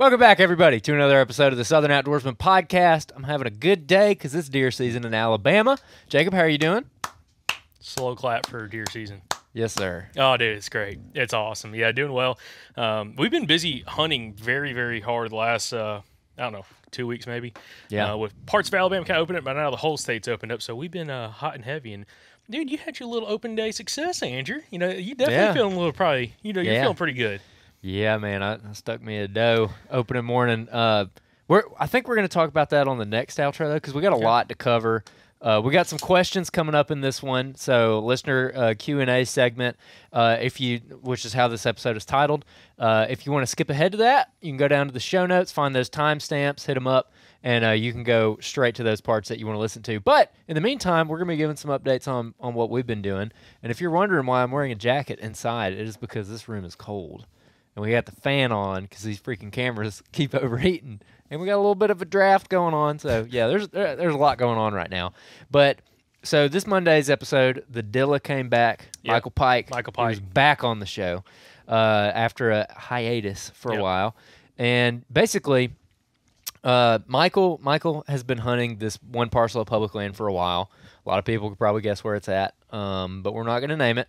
Welcome back, everybody, to another episode of the Southern Outdoorsman Podcast. I'm having a good day because it's deer season in Alabama. Jacob, how are you doing? Slow clap for deer season. Yes, sir. Oh, dude, it's great. It's awesome. Yeah, doing well. We've been busy hunting very, very hard the last, 2 weeks maybe. Yeah. With parts of Alabama kind of opened up, but now the whole state's opened up. So we've been hot and heavy. And, dude, you had your little open day success, Andrew. You know, you definitely feeling a little probably, you're feeling pretty good. Yeah, man, I stuck me a doe opening morning. I think we're going to talk about that on the next outro, though, because we got a lot to cover. We got some questions coming up in this one, so listener Q&A segment, which is how this episode is titled. If you want to skip ahead to that, you can go down to the show notes, find those timestamps, hit them up, and you can go straight to those parts that you want to listen to. But in the meantime, we're going to be giving some updates on what we've been doing. And if you're wondering why I'm wearing a jacket inside, it is because this room is cold. And we got the fan on because these freaking cameras keep overheating. And we got a little bit of a draft going on. So, yeah, there's a lot going on right now. But, so this Monday's episode, the Dilla came back. Yep. Michael Pike. He was back on the show after a hiatus for a while. And basically, Michael has been hunting this one parcel of public land for a while. A lot of people could probably guess where it's at, but we're not going to name it.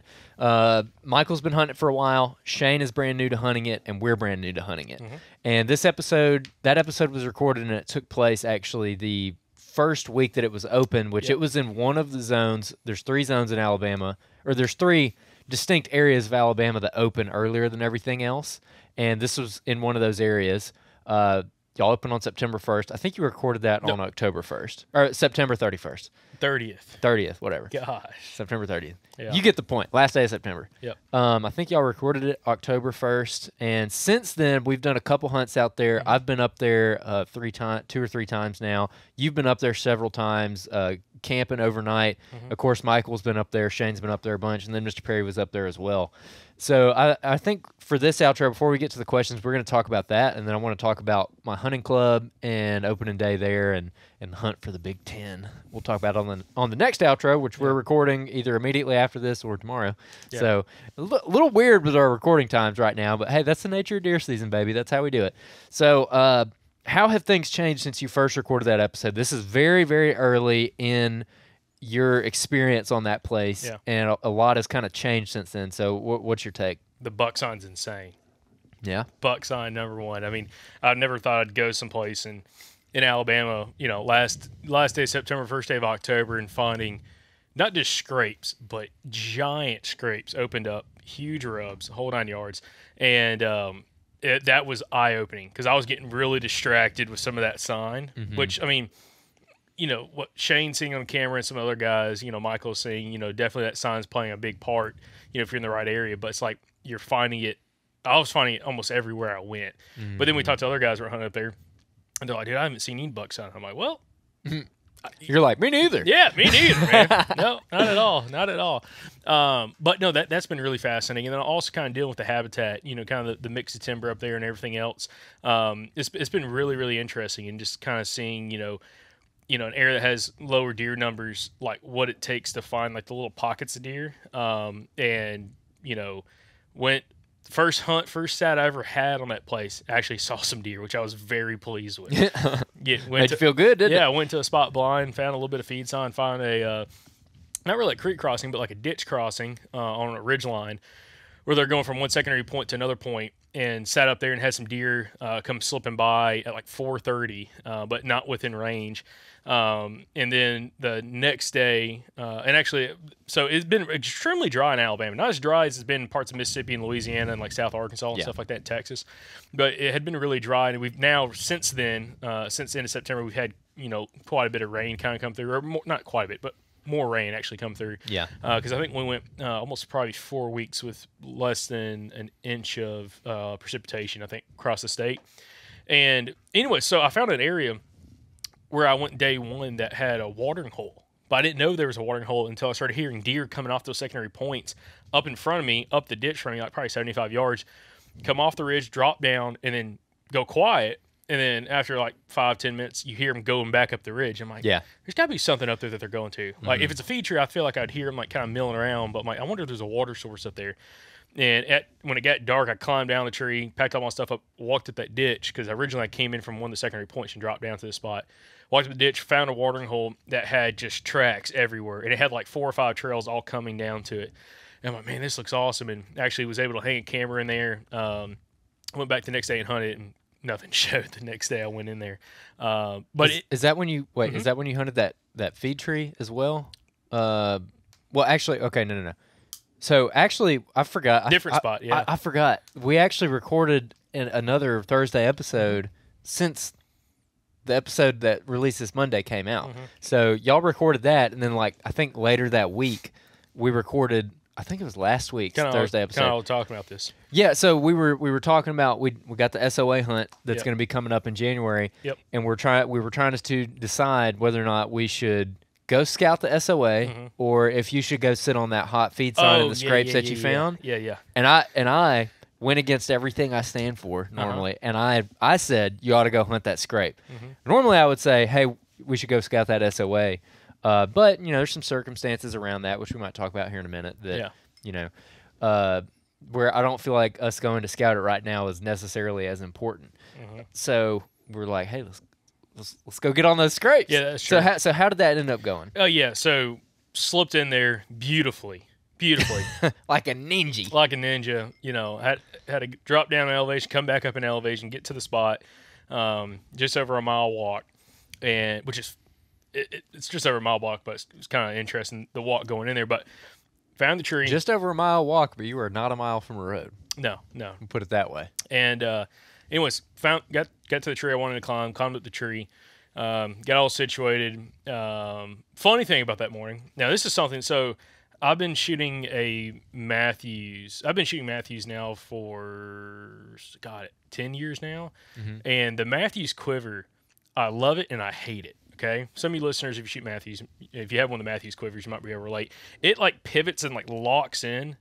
Michael's been hunting it for a while. Shane is brand new to hunting it, and we're brand new to hunting it. Mm-hmm. And that episode was recorded, and it took place actually the first week that it was open, which it was in one of the zones. There's 3 zones in Alabama, or there's 3 distinct areas of Alabama that open earlier than everything else, and this was in one of those areas. Y'all open on September 1st. I think you recorded that on October 1st. Or September 31st. 30th, whatever. Gosh. September 30th. Yeah. You get the point. Last day of September. Yep. I think y'all recorded it October 1st. And since then, we've done a couple hunts out there. Mm-hmm. I've been up there 2 or 3 times now. You've been up there several times, camping overnight. Mm-hmm. Of course, Michael's been up there. Shane's been up there a bunch. And then Mr. Perry was up there as well. So I think for this outro, before we get to the questions, we're going to talk about that, and then I want to talk about my hunting club and opening day there and the hunt for the Big Ten. We'll talk about it on the next outro, which we're recording either immediately after this or tomorrow. Yeah. So a little weird with our recording times right now, but hey, that's the nature of deer season, baby. That's how we do it. So how have things changed since you first recorded that episode? This is very, very early in your experience on that place, and a lot has kind of changed since then. So what's your take? The buck sign's insane. Yeah. Buck sign number one. I mean, I never thought I'd go someplace in Alabama, last day of September, first day of October, and finding not just scrapes, but giant scrapes opened up, huge rubs, whole 9 yards. And that was eye-opening because I was getting really distracted with some of that sign, which, I mean, what Shane's seeing on camera and some other guys, Michael's seeing, definitely that sign's playing a big part, if you're in the right area. But it's like you're finding it. I was finding it almost everywhere I went. Mm-hmm. But then we talked to other guys who were hunting up there, and they're like, dude, I haven't seen any buck sign. I'm like, well. You're like, me neither. Yeah, me neither, man. No, not at all. Not at all. But no, that's been really fascinating. And then also kind of dealing with the habitat, kind of the mix of timber up there and everything else. It's been really, really interesting, and just kind of seeing, an area that has lower deer numbers, like what it takes to find like the little pockets of deer. Went first sat I ever had on that place, actually saw some deer, which I was very pleased with. Made you feel good, didn't it? Yeah, I went to a spot blind, found a little bit of feed sign, found a, not really a creek crossing, but like a ditch crossing on a ridge line where they're going from one secondary point to another point, and sat up there and had some deer come slipping by at like 4:30, but not within range. And then the next day, and actually, so it's been extremely dry in Alabama. Not as dry as it's been in parts of Mississippi and Louisiana and like South Arkansas and stuff like that, Texas. But it had been really dry, and we've now, since then, since the end of September, we've had, quite a bit of rain kind of come through, or more, not quite a bit, but more rain actually come through. Yeah. Because I think we went almost probably 4 weeks with less than an inch of precipitation, I think, across the state. And anyway, so I found an area where I went day one that had a watering hole. But I didn't know there was a watering hole until I started hearing deer coming off those secondary points up in front of me, up the ditch running like probably 75 yards, come off the ridge, drop down, and then go quiet. And then after like 5-10 minutes, you hear them going back up the ridge. I'm like, there's got to be something up there that they're going to. Like, if it's a feature, I feel like I'd hear them like kind of milling around. But I'm like, I wonder if there's a water source up there. And when it got dark, I climbed down the tree, packed all my stuff up, walked up that ditch because originally I came in from one of the secondary points and dropped down to the spot. Walked up the ditch, found a watering hole that had just tracks everywhere, and it had like 4 or 5 trails all coming down to it. And I'm like, man, this looks awesome, and actually was able to hang a camera in there. Went back the next day and hunted, and nothing showed the next day I went in there. But is that when you Is that when you hunted that feed tree as well? Well, actually, okay, no. So actually, I forgot. Different spot, yeah. I forgot. We actually recorded another Thursday episode since the episode that released this Monday came out. So y'all recorded that, and then like I think later that week we recorded. I think it was last week's Thursday episode. Kind of all talking about this. Yeah, so we were talking about we got the SOA hunt that's going to be coming up in January. Yep. And we were trying to decide whether or not we should go scout the SOA or if you should go sit on that hot feed sign in the scrapes that you found. Yeah. And I went against everything I stand for normally, and I said you ought to go hunt that scrape. Normally I would say, hey, we should go scout that SOA. But there's some circumstances around that, which we might talk about here in a minute. That where I don't feel like us going to scout it right now is necessarily as important. So we're like, hey, let's go get on those scrapes. Yeah, that's true. So how did that end up going? Oh yeah, so slipped in there beautifully, like a ninja. Like a ninja. Had to drop down in elevation, come back up in elevation, get to the spot. Just over a mile walk, and which is. It's just over a mile walk, but it's kind of interesting, the walk going in there. But found the tree. Just over a mile walk, but you were not a mile from a road. No. Put it that way. And anyways, got to the tree I wanted to climb, climbed up the tree, got all situated. Funny thing about that morning. Now, this is something. So I've been shooting Matthews now for, 10 years now. And the Matthews quiver, I love it and I hate it. Okay, some of you listeners, if you shoot Matthews, if you have one of the Matthews quivers, you might be able to relate. It like pivots and like locks in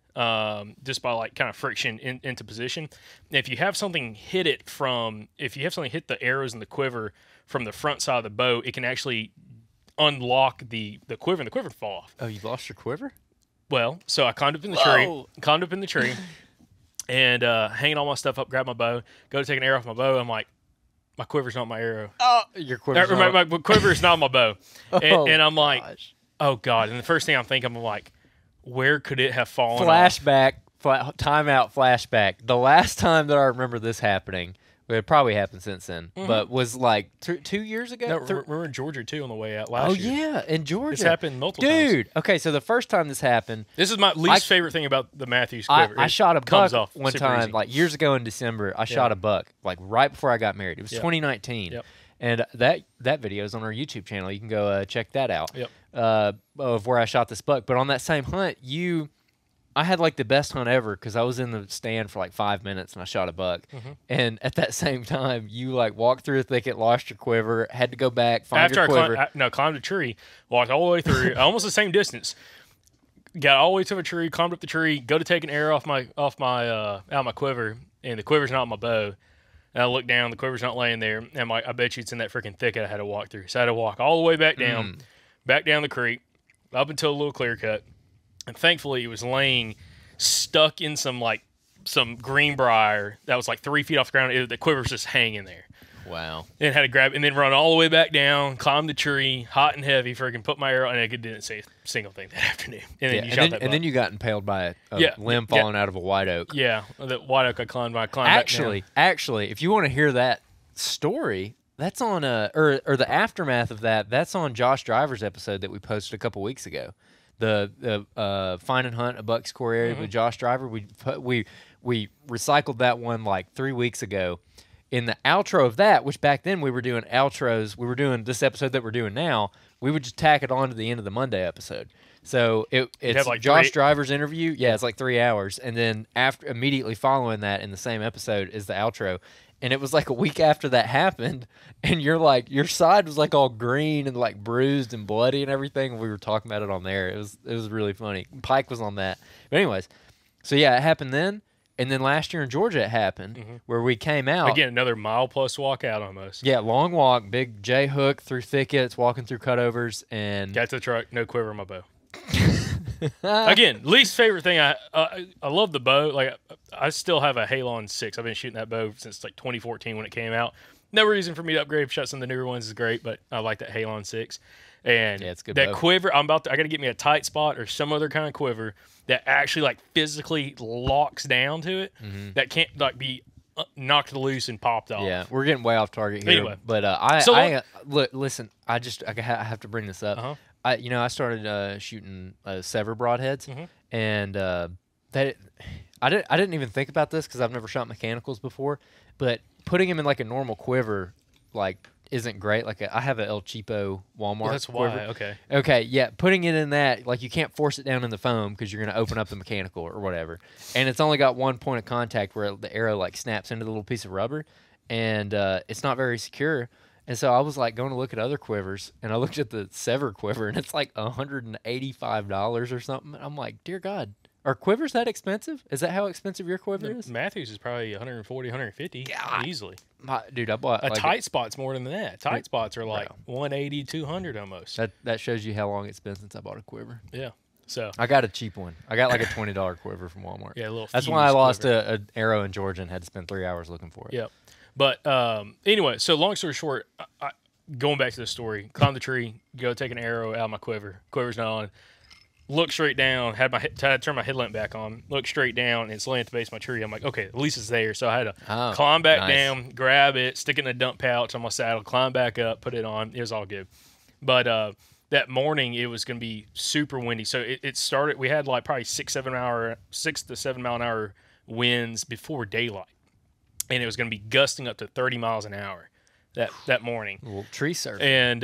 just by like kind of friction into position. And if you have something hit the arrows in the quiver from the front side of the bow, it can actually unlock the quiver and the quiver can fall off. Oh, you lost your quiver? Well, so I climbed up in the tree, and hanging all my stuff up, grab my bow, go to take an arrow off my bow. I'm like, my quiver's not my arrow. Oh, your quiver's my quiver is not my bow. And I'm like, gosh. Oh, God. And the first thing I'm thinking, I'm like, where could it have fallen Flashback, timeout flashback. The last time that I remember this happening, it probably happened since then, but was like 2 years ago? No, we're in Georgia, too, on the way out last year. Oh, yeah, in Georgia. It's happened multiple times. Dude, okay, so the first time this happened. This is my least favorite thing about the Matthews quiver. I shot a buck one time, easy. like years ago in December. I shot a buck, like right before I got married. It was 2019. Yep. And that video is on our YouTube channel. You can go check that out. Yep. Of where I shot this buck. But on that same hunt, I had like the best hunt ever because I was in the stand for like 5 minutes and I shot a buck. And at that same time, you like walked through a thicket, lost your quiver, had to go back, find your quiver. Climbed a tree, walked all the way through, almost the same distance. Got all the way to a tree, climbed up the tree, go to take an arrow out of my quiver, and the quiver's not on my bow. And I look down, the quiver's not laying there, and I'm like, I bet you it's in that freaking thicket I had to walk through. So I had to walk all the way back down the creek, up until a little clear cut. And thankfully, it was laying stuck in some greenbrier that was like 3 feet off the ground. The quiver was just hanging there. Wow. And had to grab it and then run all the way back down, climb the tree, hot and heavy, freaking put my arrow, and I didn't say a single thing that afternoon. And then you shot that buck. And then you got impaled by a limb falling out of a white oak. Yeah, the white oak I climbed back down. Actually, if you want to hear that story, that's on or the aftermath of that. That's on Josh Driver's episode that we posted a couple weeks ago. The Find and Hunt a Bucks Core area with Josh Driver. We recycled that one like 3 weeks ago. In the outro of that, which back then we were doing outros, we were doing this episode that we're doing now, we would just tack it on to the end of the Monday episode. So it's like Josh Driver's interview. Yeah, it's like 3 hours. And then immediately following that in the same episode is the outro. And it was like a week after that happened, and you're like, your side was like all green and like bruised and bloody and everything. We were talking about it on there. It was really funny. Pike was on that. But anyways, so yeah, it happened then. And then last year in Georgia it happened where we came out. Again, another mile plus walk out almost. Yeah, long walk, big J hook through thickets, walking through cutovers, and got to the truck, no quiver in my bow. Again, least favorite thing. I love the bow. Like I still have a Halon 6. I've been shooting that bow since like 2014 when it came out. No reason for me to upgrade. Shot some of the newer ones is great, but I like that Halon 6. And it's good that bow. quiver, I got to get me a tight spot or some other kind of quiver that actually like physically locks down to it. That can't like be knocked loose and popped off. Yeah, we're getting way off target here. Anyway. But listen, I have to bring this up. Uh-huh. I started shooting sever broadheads, and that I didn't even think about this because I've never shot mechanicals before. But putting them in like a normal quiver, like isn't great. Like I have a El Cheapo Walmart. That's quiver. why. Okay. Okay, yeah, putting it in that, like you can't force it down in the foam because you're going to open up the mechanical or whatever. And it's only got one point of contact where the arrow like snaps into the little piece of rubber, and it's not very secure. And so I was like going to look at other quivers, and I looked at the Sever quiver, and it's like $185 or something. And I'm like, dear God, are quivers that expensive? Is that how expensive your quiver is? Matthews is probably 140, 150 God. easily. Dude, I bought A tight spot's more than that. Tight spots are like 180, 200 almost. That shows you how long it's been since I bought a quiver. Yeah. So I got a cheap one. I got like a $20 quiver from Walmart. yeah, a little. That's why I lost an arrow in Georgia and had to spend 3 hours looking for it. Yep. But anyway, so long story short, going back to the story, climb the tree, go take an arrow out of my quiver. Quiver's not on. Look straight down. Had to turn my headlamp back on. Look straight down, and it's laying at the base of my tree. I'm like, okay, at least it's there. So I had to climb back down, grab it, stick it in a dump pouch on my saddle, climb back up, put it on. It was all good. But that morning, it was going to be super windy. So it started. We had like probably 6 to 7 mile an hour winds before daylight, and it was going to be gusting up to 30 miles an hour that morning. A little tree surf. And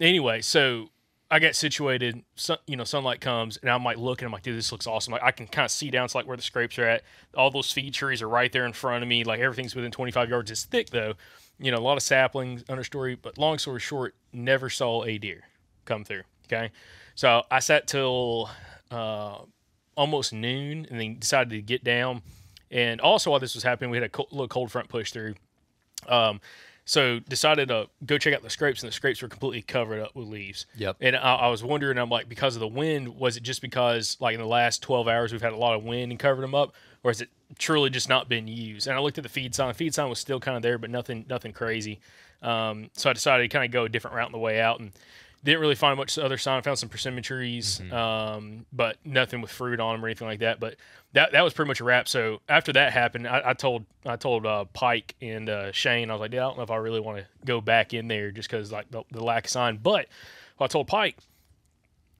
anyway, so I got situated, sunlight comes, and I'm like looking, I'm like, dude, this looks awesome. Like I can kind of see down to like where the scrapes are at. All those feed trees are right there in front of me. Like everything's within 25 yards. It's thick though, a lot of saplings, understory. But long story short, never saw a deer come through. Okay, so I sat till almost noon, and then decided to get down. And also while this was happening, we had a little cold front push through. So decided to go check out the scrapes, and the scrapes were completely covered up with leaves. Yep. And I was wondering, I'm like, because of the wind, was it just because, like, in the last 12 hours we've had a lot of wind and covered them up, or has it truly just not been used? And I looked at the feed sign. The feed sign was still kind of there, but nothing crazy. So I decided to kind of go a different route on the way out, and didn't really find much other sign. I found some persimmon trees, but nothing with fruit on them or anything like that. But that was pretty much a wrap. So after that happened, I told Pike and Shane, I was like, yeah, I don't know if I really want to go back in there just because like the lack of sign. But what I told Pike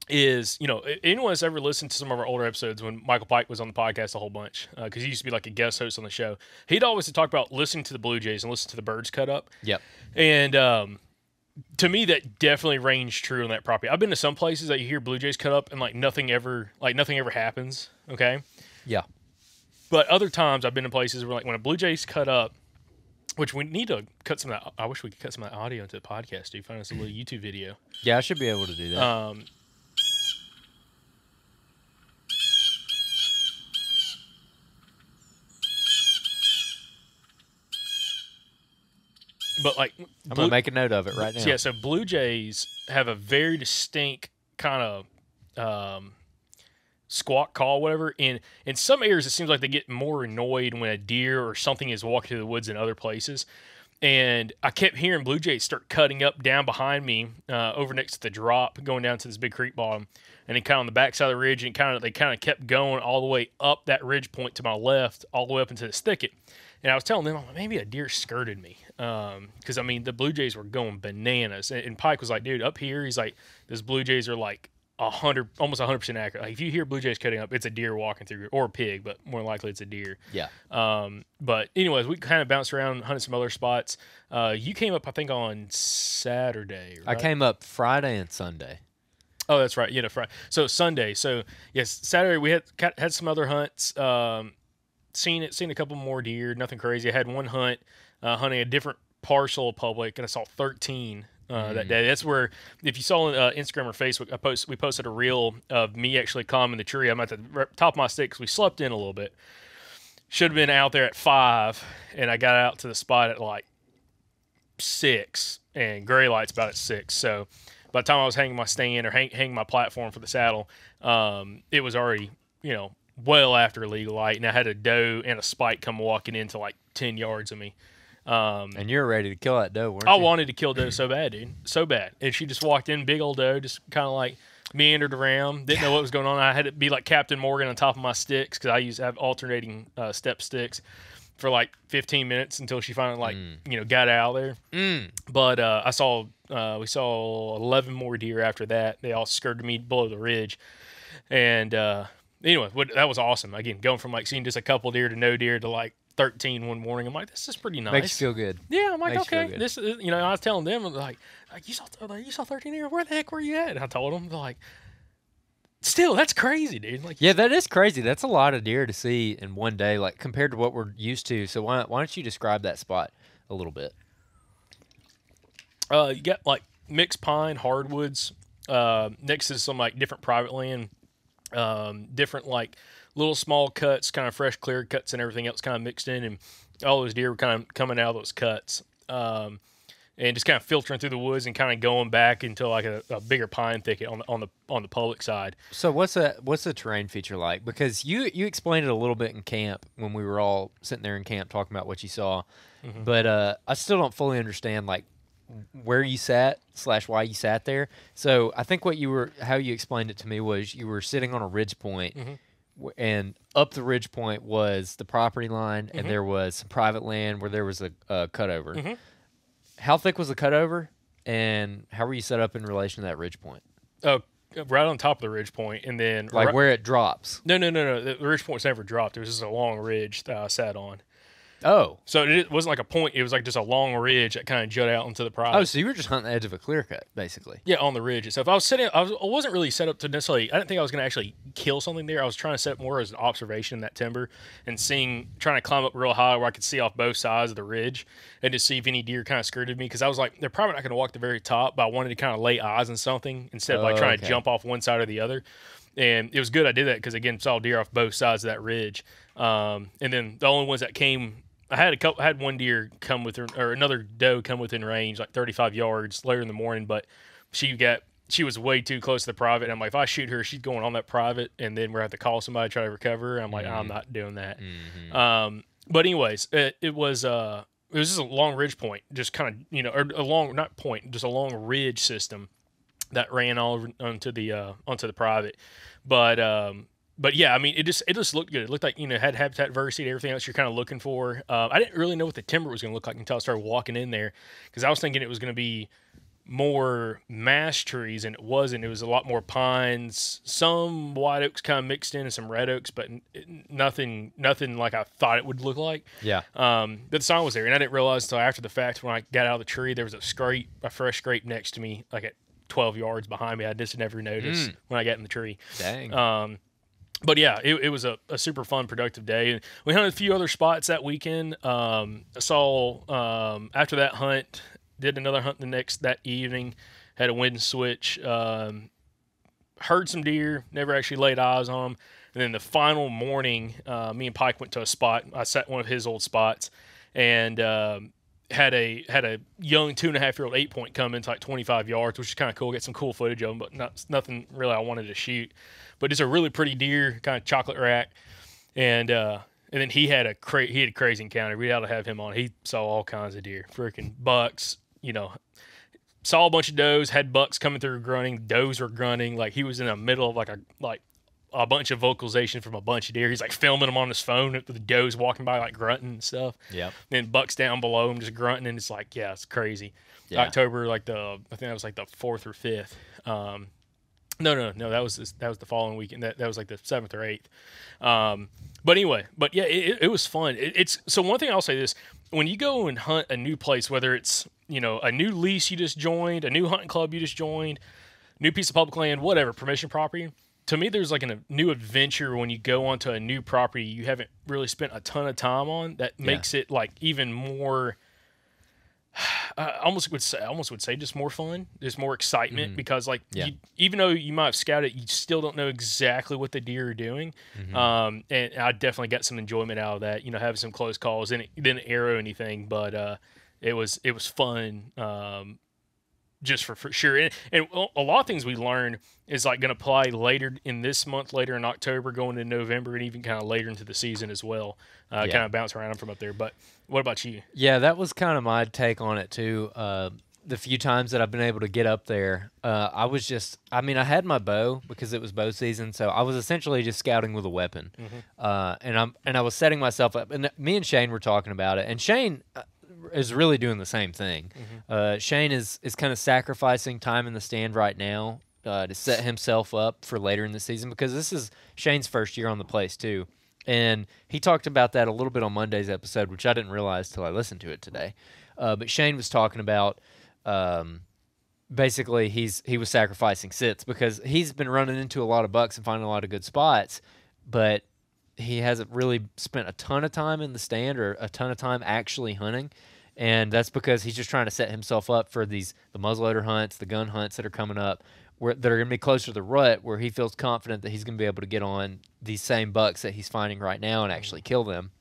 is, anyone that's ever listened to some of our older episodes when Michael Pike was on the podcast a whole bunch, because he used to be like a guest host on the show, he'd always talk about listening to the Blue Jays and listen to the birds cut up. Yep. And to me, that definitely rings true on that property. I've been to some places that you hear Blue Jays cut up and nothing ever happens. Okay. Yeah. But other times I've been to places where when a Blue Jays cut up, which we need to cut some of that. I wish we could cut some of that audio into the podcast. Dude, find us a little YouTube video. Yeah, I should be able to do that. But I'm gonna make a note of it right now. Yeah, so Blue Jays have a very distinct kind of squawk call, whatever. And in some areas, it seems like they get more annoyed when a deer or something is walking through the woods in other places. And I kept hearing Blue Jays start cutting up down behind me, over next to the drop, going down to this big creek bottom, and then kind of on the backside of the ridge, and they kind of kept going all the way up that ridge point to my left, all the way up into this thicket. And I was telling them, I'm like, maybe a deer skirted me. Because, the Blue Jays were going bananas. And Pike was like, dude, up here, he's like, those Blue Jays are like almost 100% accurate. Like, if you hear Blue Jays cutting up, it's a deer walking through, or a pig, but more likely it's a deer. Yeah. But anyways, we kind of bounced around, hunted some other spots. You came up, I think, on Saturday, right? I came up Friday and Sunday. Oh, that's right. Yeah, Friday. So Sunday. So, yes, Saturday we had some other hunts. Seen a couple more deer, nothing crazy. I had one hunt, hunting a different parcel of public, and I saw 13 that day. That's where, if you saw on Instagram or Facebook, we posted a reel of me actually climbing the tree. I'm at the top of my stick because we slept in a little bit. Should have been out there at 5, and I got out to the spot at like 6, and gray light's about at 6. So by the time I was hanging my stand or hanging my platform for the saddle, it was already, well after legal light, and I had a doe and a spike come walking into like 10 yards of me. And you were ready to kill that doe, weren't I you? wanted to kill doe so bad, dude, so bad. And she just walked in, big old doe, just kind of like meandered around, didn't know what was going on. I had to be like Captain Morgan on top of my sticks because I have alternating step sticks for like 15 minutes until she finally got out of there. But we saw 11 more deer after that. They all skirted me below the ridge, and anyway, that was awesome. Again, going from like seeing just a couple deer to no deer to like 13 one morning. I'm like, this is pretty nice. Makes you feel good. Yeah, I'm like, Makes you okay, feel good. this is, I was telling them, like you saw 13 deer. Where the heck were you at? And I told them, they're like, still, that's crazy, dude. Like, Yeah, that is crazy. That's a lot of deer to see in one day, like compared to what we're used to. So why don't you describe that spot a little bit? You got like mixed pine, hardwoods, next to some like different private land, different like little small cuts, kind of fresh clear cuts and everything else kind of mixed in, and all those deer were kind of coming out of those cuts, and just kind of filtering through the woods and kind of going back into like a bigger pine thicket on the public side. So what's the terrain feature like? Because you explained it a little bit in camp when we were all sitting there in camp talking about what you saw, but I still don't fully understand like where you sat / why you sat there. So I think how you explained it to me was you were sitting on a ridge point, and up the ridge point was the property line, and there was some private land where there was a cutover. How thick was the cutover, and how were you set up in relation to that ridge point? Oh, right on top of the ridge point, and then Where it drops. No. The ridge point's never dropped. It was just a long ridge that I sat on. Oh. So it wasn't like a point. It was like just a long ridge that kind of jut out into the private. Oh, so you were just hunting the edge of a clear cut, basically. Yeah, on the ridge itself. I wasn't really set up to necessarily. I didn't think I was going to actually kill something there. I was trying to set up more as an observation in that timber and trying to climb up real high where I could see off both sides of the ridge and to see if any deer kind of skirted me. Because I was like, they're probably not going to walk the very top, but I wanted to kind of lay eyes on something instead of like trying to jump off one side or the other. And it was good I did that because again, saw deer off both sides of that ridge. And then the only ones that came. I had one deer come within, or another doe come within range, like 35 yards later in the morning, but she was way too close to the private. And I'm like, if I shoot her, she's going on that private, and then we're going to have to call somebody to try to recover her. I'm like, I'm not doing that. But anyways, it was just a long ridge point, just kind of, or a long, not point, just a long ridge system that ran all onto the private. But yeah, I mean, it just looked good. It looked like, had habitat diversity, everything else you're kind of looking for. I didn't really know what the timber was going to look like until I started walking in there, because I was thinking it was going to be more mass trees, and it wasn't. It was a lot more pines, some white oaks kind of mixed in, and some red oaks, but nothing like I thought it would look like. Yeah. But the sign was there, and I didn't realize until after the fact when I got out of the tree, there was a fresh scrape next to me, like at 12 yards behind me. I just never noticed when I got in the tree. Dang. But yeah, it was a super fun, productive day. And we hunted a few other spots that weekend. I saw after that hunt, did another hunt that evening. Had a wind switch. Heard some deer. Never actually laid eyes on them. And then the final morning, me and Pike went to a spot. I sat one of his old spots, and had a young 2.5-year-old 8-point come into like 25 yards, which is kind of cool. Get some cool footage of him, but nothing really I wanted to shoot. But it's a really pretty deer, kind of chocolate rack, and then he had a crazy encounter. We ought to have him on. He saw all kinds of deer, freaking bucks. Saw a bunch of does, had bucks coming through grunting. Does were grunting. Like he was in the middle of like a bunch of vocalization from a bunch of deer. He's like filming them on his phone with the does walking by like grunting and stuff. Yep. Then bucks down below him just grunting, and it's like, yeah, it's crazy. Yeah. October, I think that was like the 4th or 5th. No, that was the following weekend. That was like the 7th or 8th. But anyway, yeah, it was fun. So one thing I'll say this: when you go and hunt a new place, whether it's a new lease you just joined, a new hunting club you just joined, new piece of public land, whatever, permission property. To me, there's like a new adventure when you go onto a new property you haven't really spent a ton of time on. That makes it like even more. I almost would say just more fun, just more excitement, because like even though you might have scouted, you still don't know exactly what the deer are doing. And I definitely got some enjoyment out of that. Having some close calls, didn't arrow anything, but it was fun. just for sure. And a lot of things we learned is like going to apply later in this month, later in October, going into November, and even kind of later into the season as well. Kind of bounce around from up there. But what about you? Yeah, that was kind of my take on it too. The few times that I've been able to get up there, I was just, I mean, I had my bow because it was bow season, so I was essentially just scouting with a weapon. And I was setting myself up, and me and Shane were talking about it, and Shane is really doing the same thing. Shane is kind of sacrificing time in the stand right now to set himself up for later in the season, because this is Shane's first year on the place too. And he talked about that a little bit on Monday's episode, which I didn't realize till I listened to it today. But Shane was talking about basically he was sacrificing sits because he's been running into a lot of bucks and finding a lot of good spots, but he hasn't really spent a ton of time in the stand or a ton of time actually hunting. And that's because he's just trying to set himself up for the muzzleloader hunts, the gun hunts that are coming up, that are going to be closer to the rut, where he feels confident that he's going to be able to get on these same bucks that he's finding right now and actually kill them.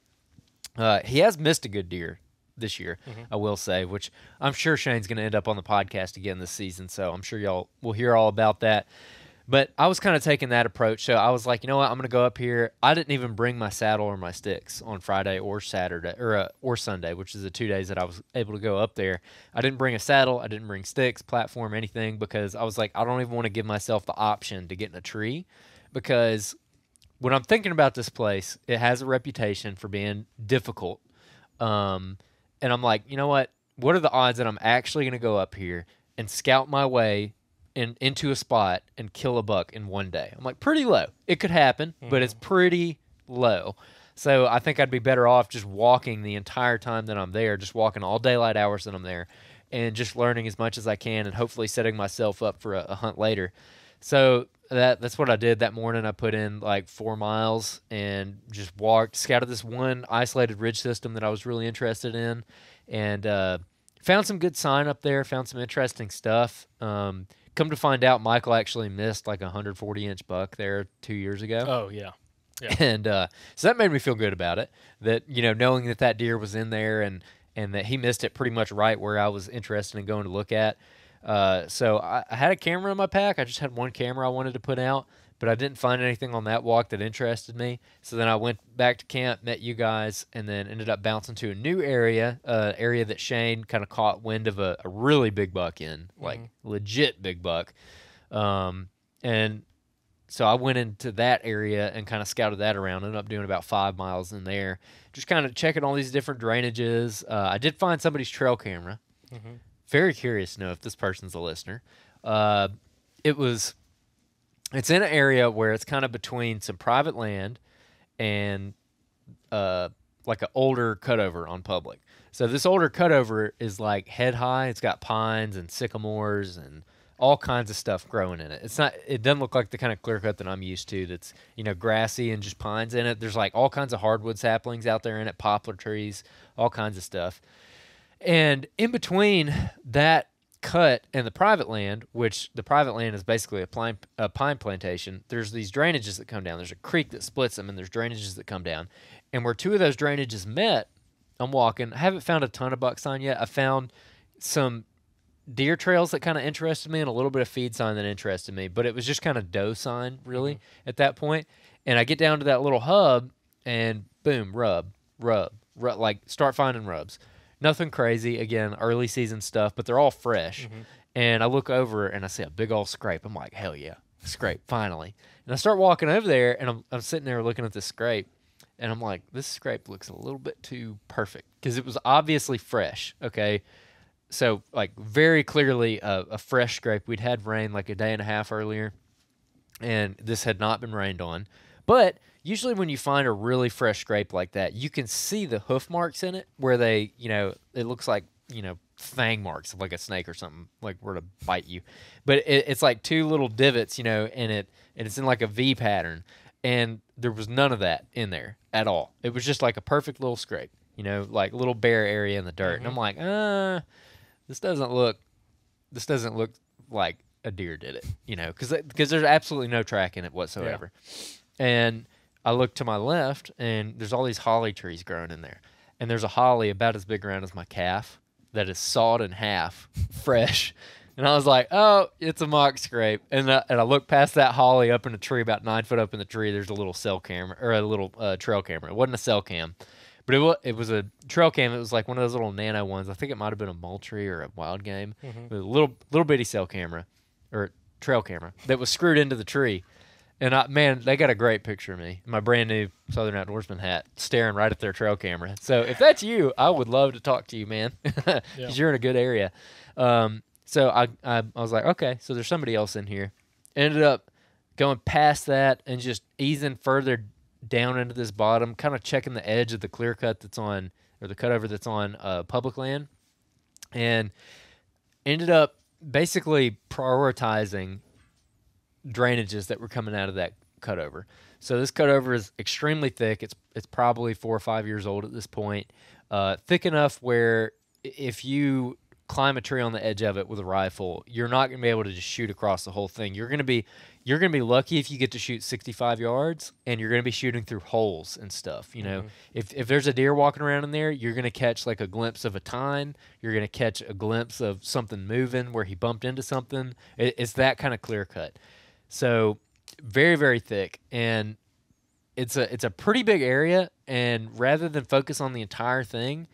He has missed a good deer this year, I will say, which I'm sure Shane's going to end up on the podcast again this season, so I'm sure y'all will hear all about that. But I was kind of taking that approach, so I was like, you know what, I'm going to go up here. I didn't even bring my saddle or my sticks on Friday or Saturday or Sunday, which is the 2 days that I was able to go up there. I didn't bring a saddle, I didn't bring sticks, platform, anything, because I was like, I don't even want to give myself the option to get in a tree, because when I'm thinking about this place, it has a reputation for being difficult. And I'm like, you know what are the odds that I'm actually going to go up here and scout my way into a spot and kill a buck in one day? I'm like, pretty low. It could happen, but it's pretty low. So I think I'd be better off just walking the entire time that I'm there, just walking all daylight hours that I'm there, and just learning as much as I can, and hopefully setting myself up for a hunt later. So that's what I did that morning. I put in like 4 miles and just scouted this one isolated ridge system that I was really interested in, and found some good sign up there, found some interesting stuff. Come to find out, Michael actually missed like a 140-inch buck there 2 years ago. Oh, yeah. And so that made me feel good about it, that, knowing that deer was in there and that he missed it pretty much right where I was interested in going to look at. So I had a camera in my pack. I just had one camera I wanted to put out, but I didn't find anything on that walk that interested me. So then I went back to camp, met you guys, and then ended up bouncing to a new area that Shane kind of caught wind of a really big buck in, like legit big buck. And so I went into that area and kind of scouted that around. Ended up doing about 5 miles in there, just kind of checking all these different drainages. I did find somebody's trail camera. Very curious to know if this person's a listener. It's in an area where it's kind of between some private land and like an older cutover on public. So this older cutover is like head high. It's got pines and sycamores and all kinds of stuff growing in it. It doesn't look like the kind of clear cut that I'm used to that's, grassy and just pines in it. There's like all kinds of hardwood saplings out there in it, poplar trees, all kinds of stuff. And in between that cut and the private land, which the private land is basically a pine plantation, there's these drainages that come down. There's a creek that splits them, and there's drainages that come down. And where 2 of those drainages met, I'm walking. I haven't found a ton of buck sign yet. I found some deer trails that kind of interested me and a little bit of feed sign that interested me, but it was just kind of doe sign, really, at that point. And I get down to that little hub, and boom, rub, like start finding rubs. Nothing crazy, again, early season stuff, but they're all fresh. And I look over and I see a big old scrape. I'm like, hell yeah, scrape, finally. And I start walking over there, and I'm sitting there looking at this scrape, and I'm like, this scrape looks a little bit too perfect, because it was obviously fresh, okay? So, like, very clearly a fresh scrape. We'd had rain like a day and a half earlier, and this had not been rained on. But usually when you find a really fresh scrape like that, you can see the hoof marks in it where they, it looks like, fang marks of like a snake or something, like were to bite you. But it's like 2 little divots, in it, and it's in like a V pattern. And there was none of that in there at all. It was just like a perfect little scrape, like little bare area in the dirt. And I'm like, this doesn't look like a deer did it, because there's absolutely no track in it whatsoever. Yeah. And I look to my left, and there's all these holly trees growing in there. And there's a holly about as big around as my calf that is sawed in half, fresh, And I was like, oh, it's a mock scrape. And I looked past that holly up in a tree, about 9 foot up in the tree. There's a little cell camera, or a little trail camera. It wasn't a cell cam, but it was a trail cam. It was like one of those little nano ones. I think it might have been a Moultrie or a Wild Game. It was a little bitty cell camera, or trail camera, that was screwed into the tree. And man, they got a great picture of me, my brand new Southern Outdoorsman hat, staring right at their trail camera. So if that's you, I would love to talk to you, man, because you're in a good area. So I was like, okay, so there's somebody else in here. Ended up going past that and just easing further down into this bottom, kind of checking the edge of the clear cut that's on, or the cutover that's on public land, and ended up basically prioritizing drainages that were coming out of that cutover. So this cutover is extremely thick. It's probably 4 or 5 years old at this point. Thick enough where if you climb a tree on the edge of it with a rifle, you're not going to be able to just shoot across the whole thing. You're going to be lucky if you get to shoot 65 yards, and you're going to be shooting through holes and stuff. You know, if there's a deer walking around in there, you're going to catch like a glimpse of a tine. You're going to catch a glimpse of something moving where he bumped into something. It's that kind of clear cut. So very, very thick, and it's a pretty big area. And rather than focus on the entire thing,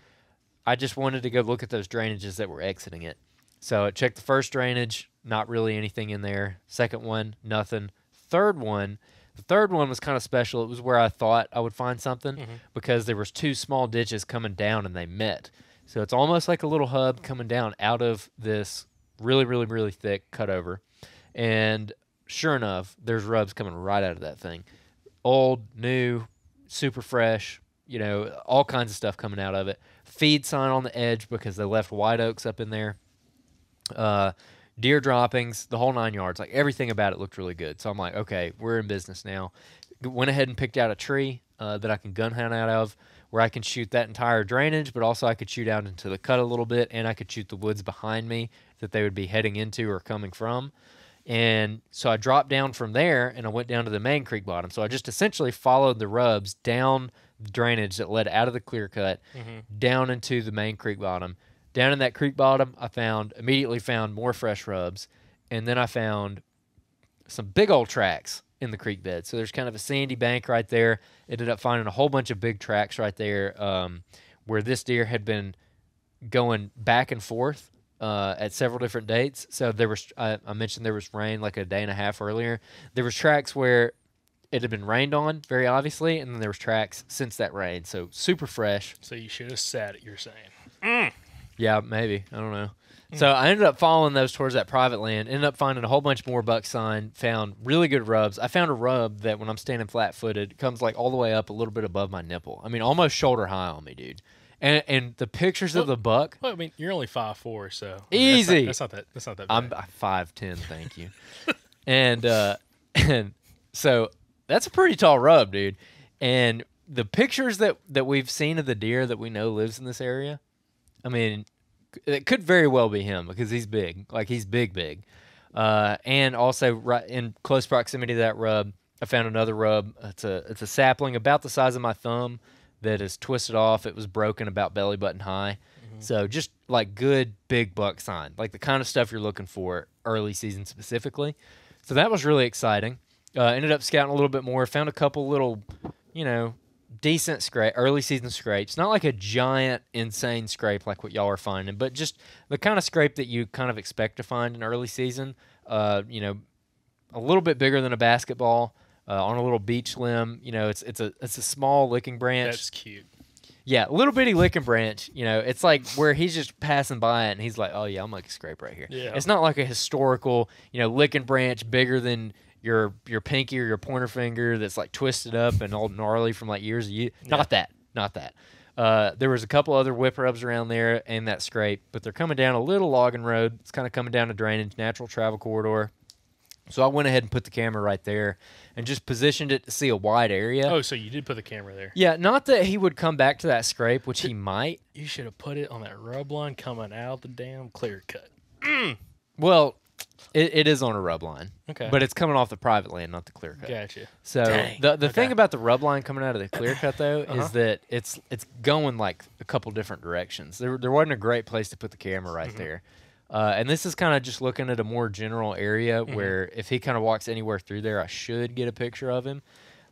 I just wanted to go look at those drainages that were exiting it. So I checked the first drainage, not really anything in there. Second one, nothing. The third one was kind of special. It was where I thought I would find something because there was 2 small ditches coming down and they met. So it's almost like a little hub coming down out of this really, really, really thick cutover. And sure enough, there's rubs coming right out of that thing. Old, new, super fresh, you know, all kinds of stuff coming out of it. Feed sign on the edge because they left white oaks up in there. Deer droppings, the whole 9 yards. Like, everything about it looked really good. So I'm like, okay, we're in business now. Went ahead and picked out a tree that I can gun hunt out of, where I can shoot that entire drainage, but also I could shoot out into the cut a little bit, and I could shoot the woods behind me that they would be heading into or coming from. And so I dropped down from there, and I went down to the main creek bottom. So I just essentially followed the rubs down the drainage that led out of the clear cut down into the main creek bottom. Down in that creek bottom, I immediately found more fresh rubs, and then I found some big old tracks in the creek bed. So there's kind of a sandy bank right there. Ended up finding a whole bunch of big tracks right there where this deer had been going back and forth at several different dates. So there was, I mentioned there was rain like a day and a half earlier. There was tracks where it had been rained on, very obviously, and then there was tracks since that rain. So super fresh. So you should have sat it, you're saying. Yeah, maybe. I don't know. So I ended up following those towards that private land, ended up finding a whole bunch more buck sign, found really good rubs. I found a rub that when I'm standing flat-footed comes like all the way up a little bit above my nipple. I mean, almost shoulder high on me, dude. And the pictures of the buck. Well, I mean, you're only 5'4", so easy. That's not that bad. I'm 5'10", thank you. and so that's a pretty tall rub, dude. And the pictures that we've seen of the deer that we know lives in this area, I mean, it could very well be him because he's big. Like, he's big. And also right in close proximity to that rub, I found another rub. It's a sapling about the size of my thumb that is twisted off. It was broken about belly button high. So just like good big buck sign, like the kind of stuff you're looking for early season specifically. So that was really exciting. Ended up scouting a little bit more. Found a couple little, decent early season scrapes. Not like a giant, insane scrape like what y'all are finding, but just the kind of scrape that you kind of expect to find in early season. A little bit bigger than a basketball on a little beech limb. It's a small licking branch. That's cute. Yeah, little bitty licking branch. It's like where he's just passing by it and he's like, oh yeah, I'm like a scrape right here. Yeah. It's not like a historical, licking branch bigger than your pinky or your pointer finger that's like twisted up and all gnarly from like years of use. Not that. There was a couple other whip rubs around there and that scrape, but they're coming down a little logging road. It's kind of coming down a drainage, natural travel corridor. So I went ahead and put the camera right there and just positioned it to see a wide area. Oh, so you did put the camera there. Yeah, not that he would come back to that scrape, which he might. You should have put it on that rub line coming out the damn clear cut. Well, it is on a rub line. Okay. But it's coming off the private land, not the clear cut. Gotcha. So the thing about the rub line coming out of the clear cut, though, is that it's going like a couple different directions. There wasn't a great place to put the camera right there. And this is kind of just looking at a more general area where if he kind of walks anywhere through there, I should get a picture of him.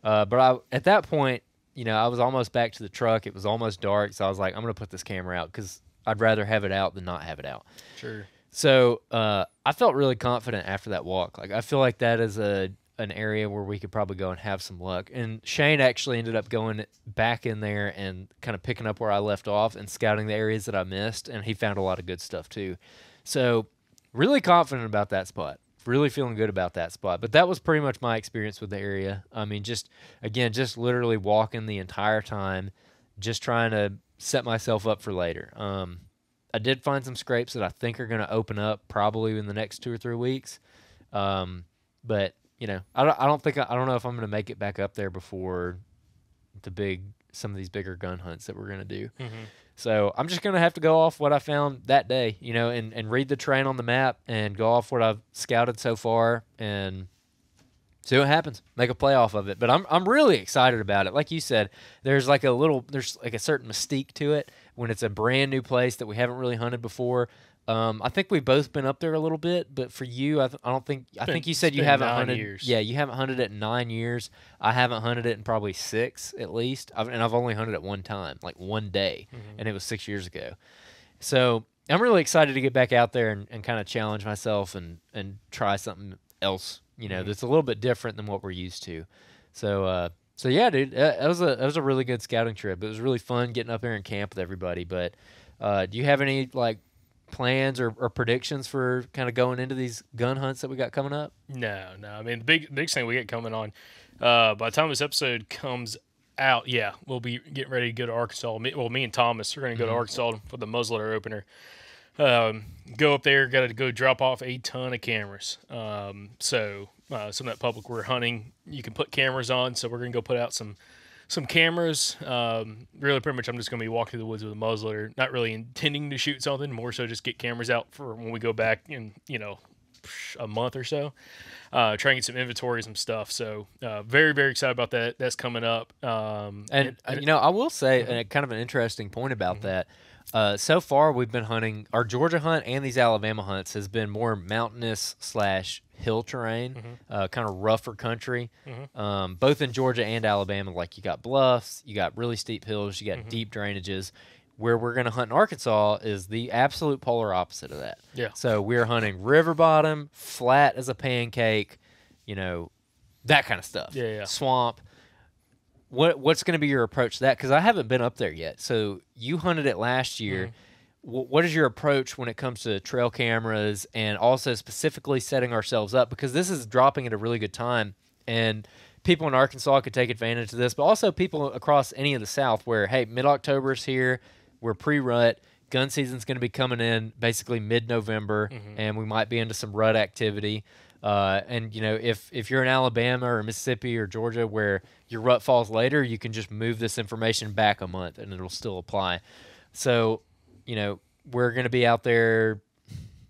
But at that point, I was almost back to the truck. It was almost dark, so I was like, I'm going to put this camera out because I'd rather have it out than not have it out. Sure. So I felt really confident after that walk. Like, I feel like that is an area where we could probably go and have some luck. And Shane actually ended up going back in there and kind of picking up where I left off and scouting the areas that I missed, and he found a lot of good stuff too. So really confident about that spot. Really feeling good about that spot. But that was pretty much my experience with the area. I mean, just literally walking the entire time, just trying to set myself up for later. I did find some scrapes that I think are going to open up probably in the next 2 or 3 weeks. But I don't know if I'm going to make it back up there before some of these bigger gun hunts that we're going to do. Mm-hmm. So I'm just going to have to go off what I found that day, and read the terrain on the map and go off what I've scouted so far and see what happens. Make a play off of it. But I'm really excited about it. Like you said, there's like a certain mystique to it when it's a brand new place that we haven't really hunted before. I think we've both been up there a little bit, but for you, I think you said you haven't hunted. Years. Yeah, you haven't hunted it in 9 years. I haven't hunted it in probably 6 at least. I've only hunted it one time, like one day, and it was 6 years ago. So I'm really excited to get back out there and kind of challenge myself and try something else. That's a little bit different than what we're used to. So yeah, dude, that was a really good scouting trip. It was really fun getting up there and camp with everybody. But do you have any plans or predictions for kind of going into these gun hunts that we got coming up? No. I mean, the big thing we get coming on, by the time this episode comes out, we'll be getting ready to go to Arkansas. Me and Thomas are going to go to Arkansas for the muzzleloader opener. Go up there, got to go drop off a ton of cameras. So some of that public we're hunting, you can put cameras on. So we're going to go put out some cameras. Really, pretty much, I'm just going to be walking through the woods with a muzzleloader, not really intending to shoot something, more so just get cameras out for when we go back in, a month or so. Try and get some inventory, some stuff. So very, very excited about that. That's coming up. I will say kind of an interesting point about that. So far, we've been hunting. Our Georgia hunt and these Alabama hunts has been more mountainous / hill terrain, kind of rougher country. Both in Georgia and Alabama, like you got bluffs, you got really steep hills, you got deep drainages. Where we're going to hunt in Arkansas is the absolute polar opposite of that. Yeah. So we're hunting river bottom, flat as a pancake, that kind of stuff. Yeah. Swamp. What's going to be your approach to that? Because I haven't been up there yet. So you hunted it last year. What is your approach when it comes to trail cameras and also specifically setting ourselves up? Because this is dropping at a really good time, and people in Arkansas could take advantage of this, but also people across any of the South where, hey, mid-October is here. We're pre-rut. Gun season's going to be coming in basically mid-November, and we might be into some rut activity. And if you're in Alabama or Mississippi or Georgia where your rut falls later, you can just move this information back a month and it'll still apply. So, we're going to be out there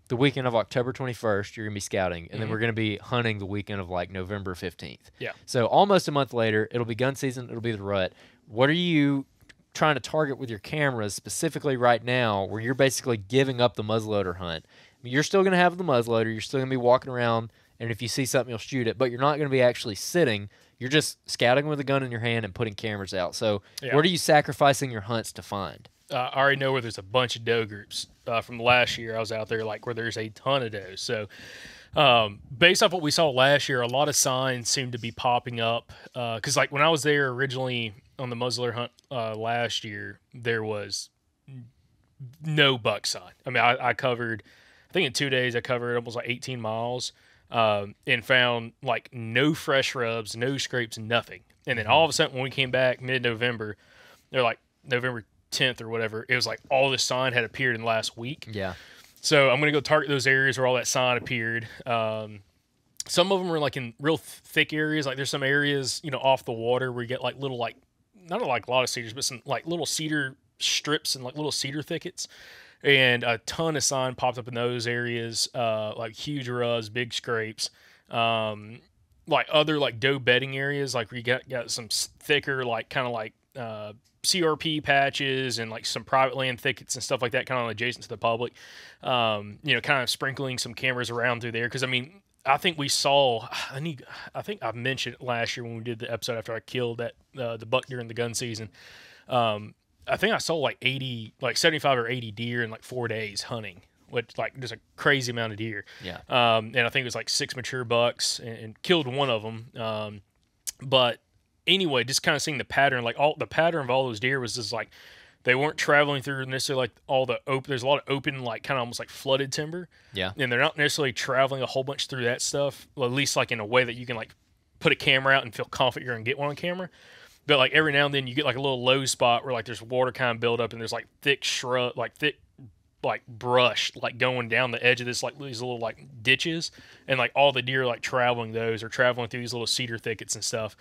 the weekend of October 21st. You're going to be scouting, and then we're going to be hunting the weekend of November 15th. Yeah. So almost a month later, it'll be gun season. It'll be the rut. What are you trying to target with your cameras specifically right now where you're basically giving up the muzzleloader hunt? I mean, you're still going to have the muzzleloader. You're still going to be walking around, and if you see something, you'll shoot it, but you're not going to be actually sitting. You're just scouting with a gun in your hand and putting cameras out. So what are you sacrificing your hunts to find? I already know where there's a bunch of doe groups from last year. I was out there where there's a ton of does. So based off what we saw last year, a lot of signs seem to be popping up. Because when I was there originally on the muzzleloader hunt last year, there was no buck sign. I mean, I covered, I think in 2 days, I covered almost 18 miles and found no fresh rubs, no scrapes, nothing. And then all of a sudden when we came back mid-November, they're November 10th or whatever, it was all this sign had appeared in the last week. Yeah. So I'm going to go target those areas where all that sign appeared. Some of them are in real thick areas. There's some areas, off the water where you get little, not a lot of cedars, but some little cedar strips and little cedar thickets. And a ton of sign popped up in those areas, huge rubs, big scrapes. Other doe bedding areas, where you got some thicker, CRP patches and like some private land thickets and stuff like that, kind of adjacent to the public. You know, kind of sprinkling some cameras around through there. Because I mean, I think we saw. I think I mentioned it last year when we did the episode after I killed that the buck during the gun season. I think I saw like 75 or 80 deer in like 4 days hunting, which like just a crazy amount of deer. Yeah. And I think it was like 6 mature bucks and killed one of them. But anyway, just kind of seeing the pattern, like the pattern of all those deer was just like they weren't traveling through necessarily like all the open. There's a lot of open, like kind of almost like flooded timber. Yeah. And they're not necessarily traveling a whole bunch through that stuff, well, at least like in a way that you can like put a camera out and feel confident you're gonna get one on camera. But like every now and then you get like a little low spot where like there's water kind of build up and there's like thick shrub, like thick like brush like going down the edge of this like these little like ditches, and like all the deer like traveling those or traveling through these little cedar thickets and stuff.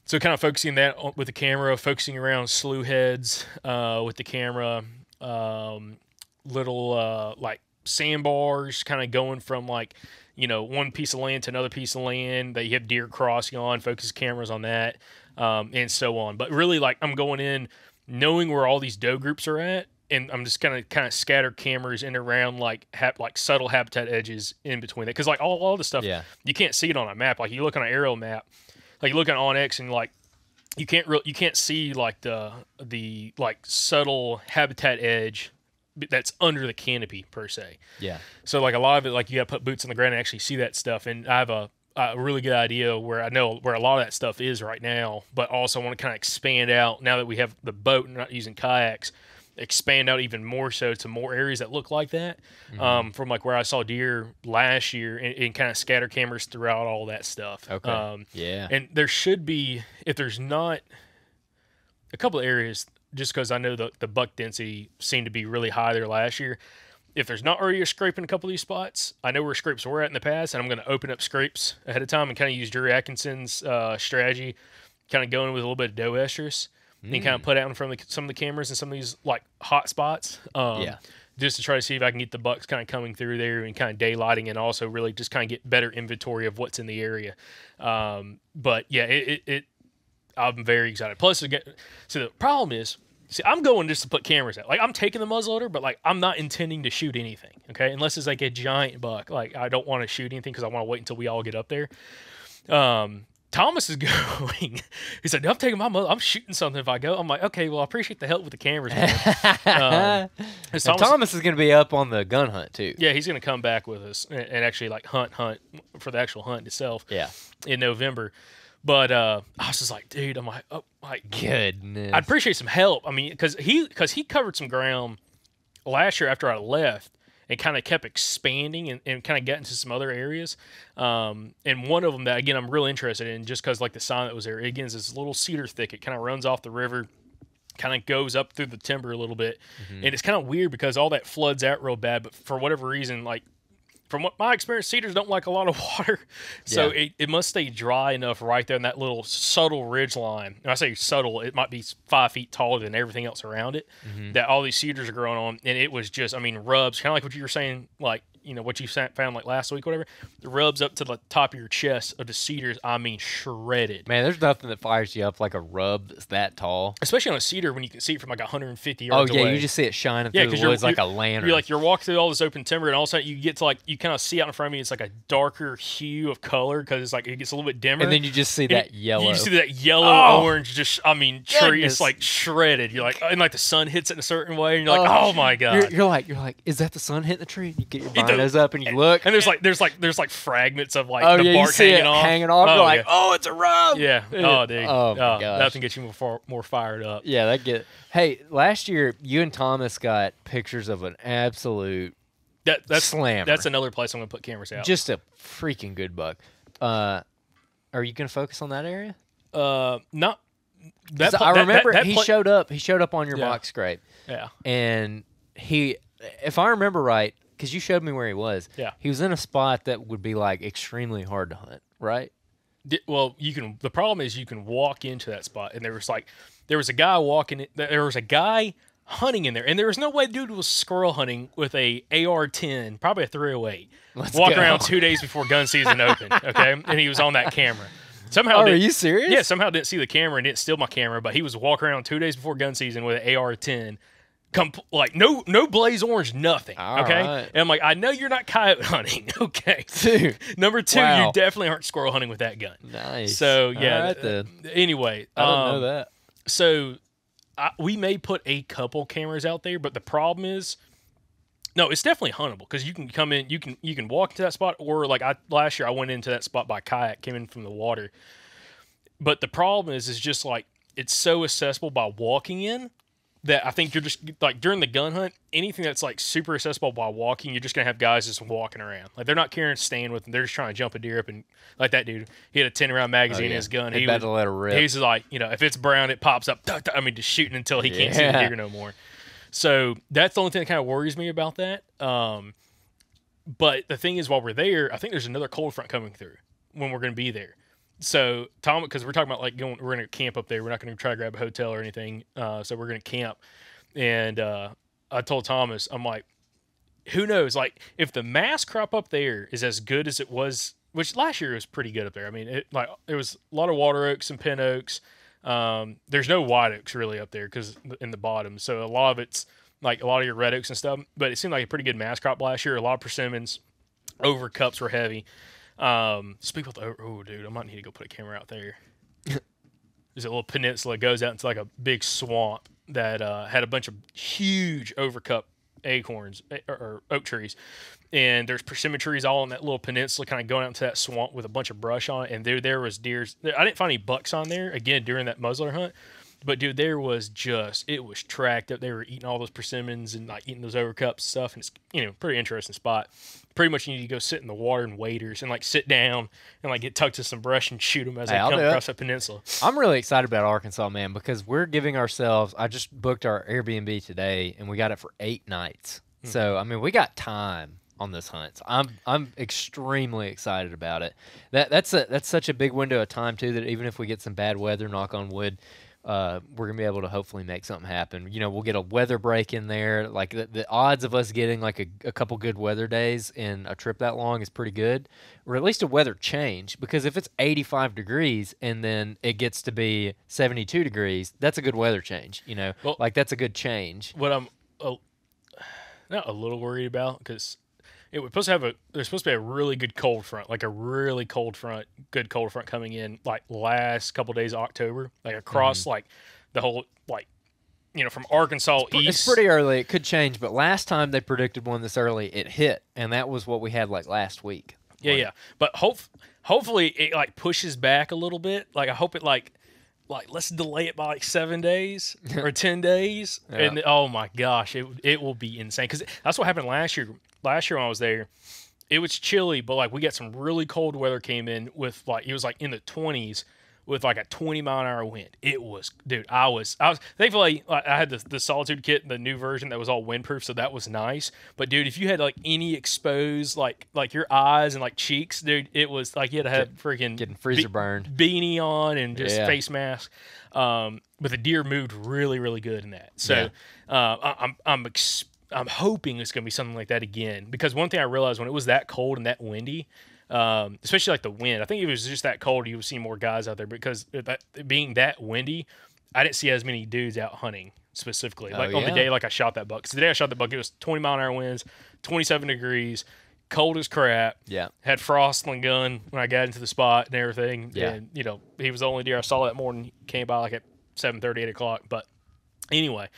So kind of focusing that with the camera, focusing around slough heads with the camera, little like sandbars, kind of going from like, you know, one piece of land to another piece of land that you have deer crossing on, focus cameras on that, and so on. But really, like, I'm going in knowing where all these doe groups are at, and I'm just gonna kind of scatter cameras in around like subtle habitat edges in between that, because like all the stuff, you can't see it on a map. Like you look on an aerial map, like you look at OnX and like you can't see like the like subtle habitat edge that's under the canopy per se. Yeah. So like a lot of it, like you got to put boots on the ground and actually see that stuff. And I have a really good idea where I know where a lot of that stuff is right now, but also want to kind of expand out now that we have the boat and not using kayaks, expand out even more so to more areas that look like that. From like where I saw deer last year, and kind of scatter cameras throughout all that stuff. Okay. Yeah. And there should be, if there's not a couple of areas, just because I know the buck density seemed to be really high there last year. If there's not already a scrape in a couple of these spots, I know where scrapes were at in the past, and I'm going to open up scrapes ahead of time and kind of use Drew Atkinson's strategy, kind of going with a little bit of doe estrus, and kind of put out in front of some of the cameras and some of these like hot spots. Just to try to see if I can get the bucks kind of coming through there and kind of daylighting, and also really just kind of get better inventory of what's in the area. But yeah, I'm very excited. Plus, so the problem is, I'm going just to put cameras out. Like, I'm taking the muzzleloader, but like I'm not intending to shoot anything. Okay, unless it's like a giant buck. Like, I don't want to shoot anything because I want to wait until we all get up there. Thomas is going. He said, "I'm taking my muzzle. I'm shooting something if I go." I'm like, "Okay, well, I appreciate the help with the cameras." Thomas is going to be up on the gun hunt too. Yeah, he's going to come back with us and actually like hunt for the actual hunt itself. Yeah, in November. But I was just like, dude, I'm like, oh my goodness, I'd appreciate some help. I mean, because he covered some ground last year after I left, and kind of kept expanding and kind of got into some other areas. And one of them that, again, I'm real interested in, just because like the sign that was there, again, is this little cedar thicket, kind of runs off the river, kind of goes up through the timber a little bit. And it's kind of weird because all that floods out real bad, but for whatever reason, like, from what my experience, cedars don't like a lot of water, so it must stay dry enough right there in that little subtle ridge line. And I say subtle, it might be 5 feet taller than everything else around it, that all these cedars are growing on. And it was just, I mean, rubs, kind of like what you were saying, like, you know, what you found like last week, whatever. The rubs up to the top of your chest of the cedars, I mean, shredded. Man, there's nothing that fires you up like a rub that's that tall. Especially on a cedar when you can see it from like 150 yards away. Oh, yeah, you just see it shining through the woods like a lantern. You're walking through all this open timber, and all of a sudden you get to like, you kind of see out in front of me, it's like a darker hue of color because it's like, it gets a little bit dimmer. And then you just see that yellow. You see that yellow, orange, just, I mean, tree. It's like shredded. You're like, and like the sun hits it in a certain way, and you're like, oh my God. You're like, is that the sun hitting the tree? And you get your binos up and you look. And there's like fragments of like the bark hanging off. You're like, oh, it's a rub. Yeah. Oh, dude. Oh, my gosh. Nothing gets you more fired up. Yeah, that get. Hey, last year you and Thomas got pictures of an absolute slammer. That's another place I'm gonna put cameras out. Just a freaking good buck. Are you gonna focus on that area? Not. I remember he showed up. He showed up on your mock scrape. Yeah. And if I remember right, because you showed me where he was. Yeah. He was in a spot that would be like extremely hard to hunt, right? Well, you can. The problem is you can walk into that spot, and there was a guy walking. There was a guy hunting in there, and there was no way dude was squirrel hunting with a AR-10, probably a 308, walking around 2 days before gun season opened. Okay, and he was on that camera. Somehow, are you serious? Yeah, somehow didn't see the camera and didn't steal my camera, but he was walking around 2 days before gun season with an AR-10. Like no blaze orange, nothing. All okay, right. and I'm like, I know you're not coyote hunting. Okay, Dude. Number 2, Wow. you definitely aren't squirrel hunting with that gun. Nice. So yeah. All right, then. Anyway, I didn't know that. So we may put a couple cameras out there, but the problem is, no, it's definitely huntable because you can come in, you can walk to that spot, or like last year I went into that spot by kayak, came in from the water. But the problem is just like it's so accessible by walking in that I think you're just like during the gun hunt, anything that's like super accessible by walking, you're just gonna have guys just walking around. Like they're not carrying a stand with them, they're just trying to jump a deer up and like that dude. He had a 10-round magazine in his gun. He better let it rip. He's like, if it's brown, it pops up. I mean, just shooting until he can't see the deer no more. So that's the only thing that kind of worries me about that. But the thing is, while we're there, I think there's another cold front coming through when we're going to be there. So Tom, because we're talking about like we're going to camp up there. We're not going to try to grab a hotel or anything. So we're going to camp. And I told Thomas, I'm like, who knows? Like if the mass crop up there is as good as it was, which last year was pretty good up there. I mean, there was a lot of water oaks and pin oaks. There's no white oaks really up there because in the bottom. So a lot of it's like a lot of your red oaks and stuff. But it seemed like a pretty good mass crop last year. A lot of persimmons, over cups were heavy. Speak about dude, I might need to go put a camera out there. There's a little peninsula that goes out into like a big swamp that had a bunch of huge overcup acorns or oak trees, and there's persimmon trees all on that little peninsula, kind of going out into that swamp with a bunch of brush on it. And there was deers. I didn't find any bucks on there again during that muzzler hunt. But dude, it was tracked up. They were eating all those persimmons and like eating those overcups and stuff. And it's pretty interesting spot. Pretty much you need to go sit in the water and waders and like sit down and like get tucked to some brush and shoot them as they come across that peninsula. I'm really excited about Arkansas, man, because we're giving ourselves. I just booked our Airbnb today and we got it for 8 nights. Mm-hmm. So I mean, we got time on this hunt. So I'm extremely excited about it. That's such a big window of time too that even if we get some bad weather, knock on wood, we're gonna be able to hopefully make something happen. We'll get a weather break in there. Like the odds of us getting like a couple good weather days in a trip that long is pretty good, or at least a weather change. Because if it's 85 degrees and then it gets to be 72 degrees, that's a good weather change. Well, like that's a good change. What I'm not a little worried about, because there's supposed to be a really good cold front, like a really cold front, good cold front coming in like last couple days of October, like across like the whole, like, from Arkansas east. It's pretty early. It could change, but last time they predicted one this early, it hit, and that was what we had like last week. Yeah. But hopefully it like pushes back a little bit. Like I hope it like let's delay it by like 7 days or 10 days. Yeah. And oh my gosh, it will be insane. Because that's what happened last year. Last year when I was there, it was chilly, but like we got some really cold weather came in with like, it was like in the 20s with like a 20-mile-an-hour wind. It was, dude, I was thankfully I had the Solitude kit, the new version that was all windproof, so that was nice. But dude, if you had like any exposed like your eyes and like cheeks, dude, it was like you had to have freaking getting freezer burned beanie on and just face mask. But the deer moved really, really good in that. So I'm hoping it's going to be something like that again, because one thing I realized when it was that cold and that windy, especially like the wind, I think if it was just that cold, you would see more guys out there, because being that windy, I didn't see as many dudes out hunting specifically. On the day like I shot that buck. Because the day I shot that buck, it was 20-mile-an-hour winds, 27 degrees, cold as crap. Yeah. Had frost on the gun when I got into the spot and everything. Yeah. And, he was the only deer I saw that morning. He came by like at 7:30, 8 o'clock. But anyway,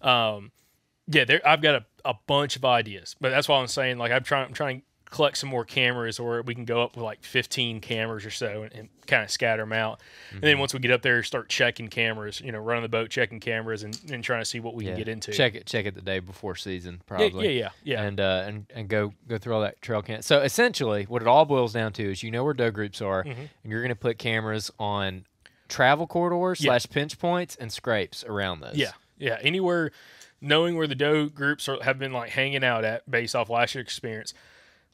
I've got a bunch of ideas, but that's why I'm saying, like, I'm trying to collect some more cameras, or we can go up with like 15 cameras or so and kind of scatter them out. Mm-hmm. And then once we get up there, start checking cameras, running the boat, checking cameras and trying to see what we can get into. Check it the day before season, probably. Yeah. And go through all that trail cam. So essentially what it all boils down to is where doe groups are, and you're going to put cameras on travel corridors / pinch points and scrapes around those. Yeah. Anywhere, knowing where the doe groups have been like hanging out at based off last year's experience,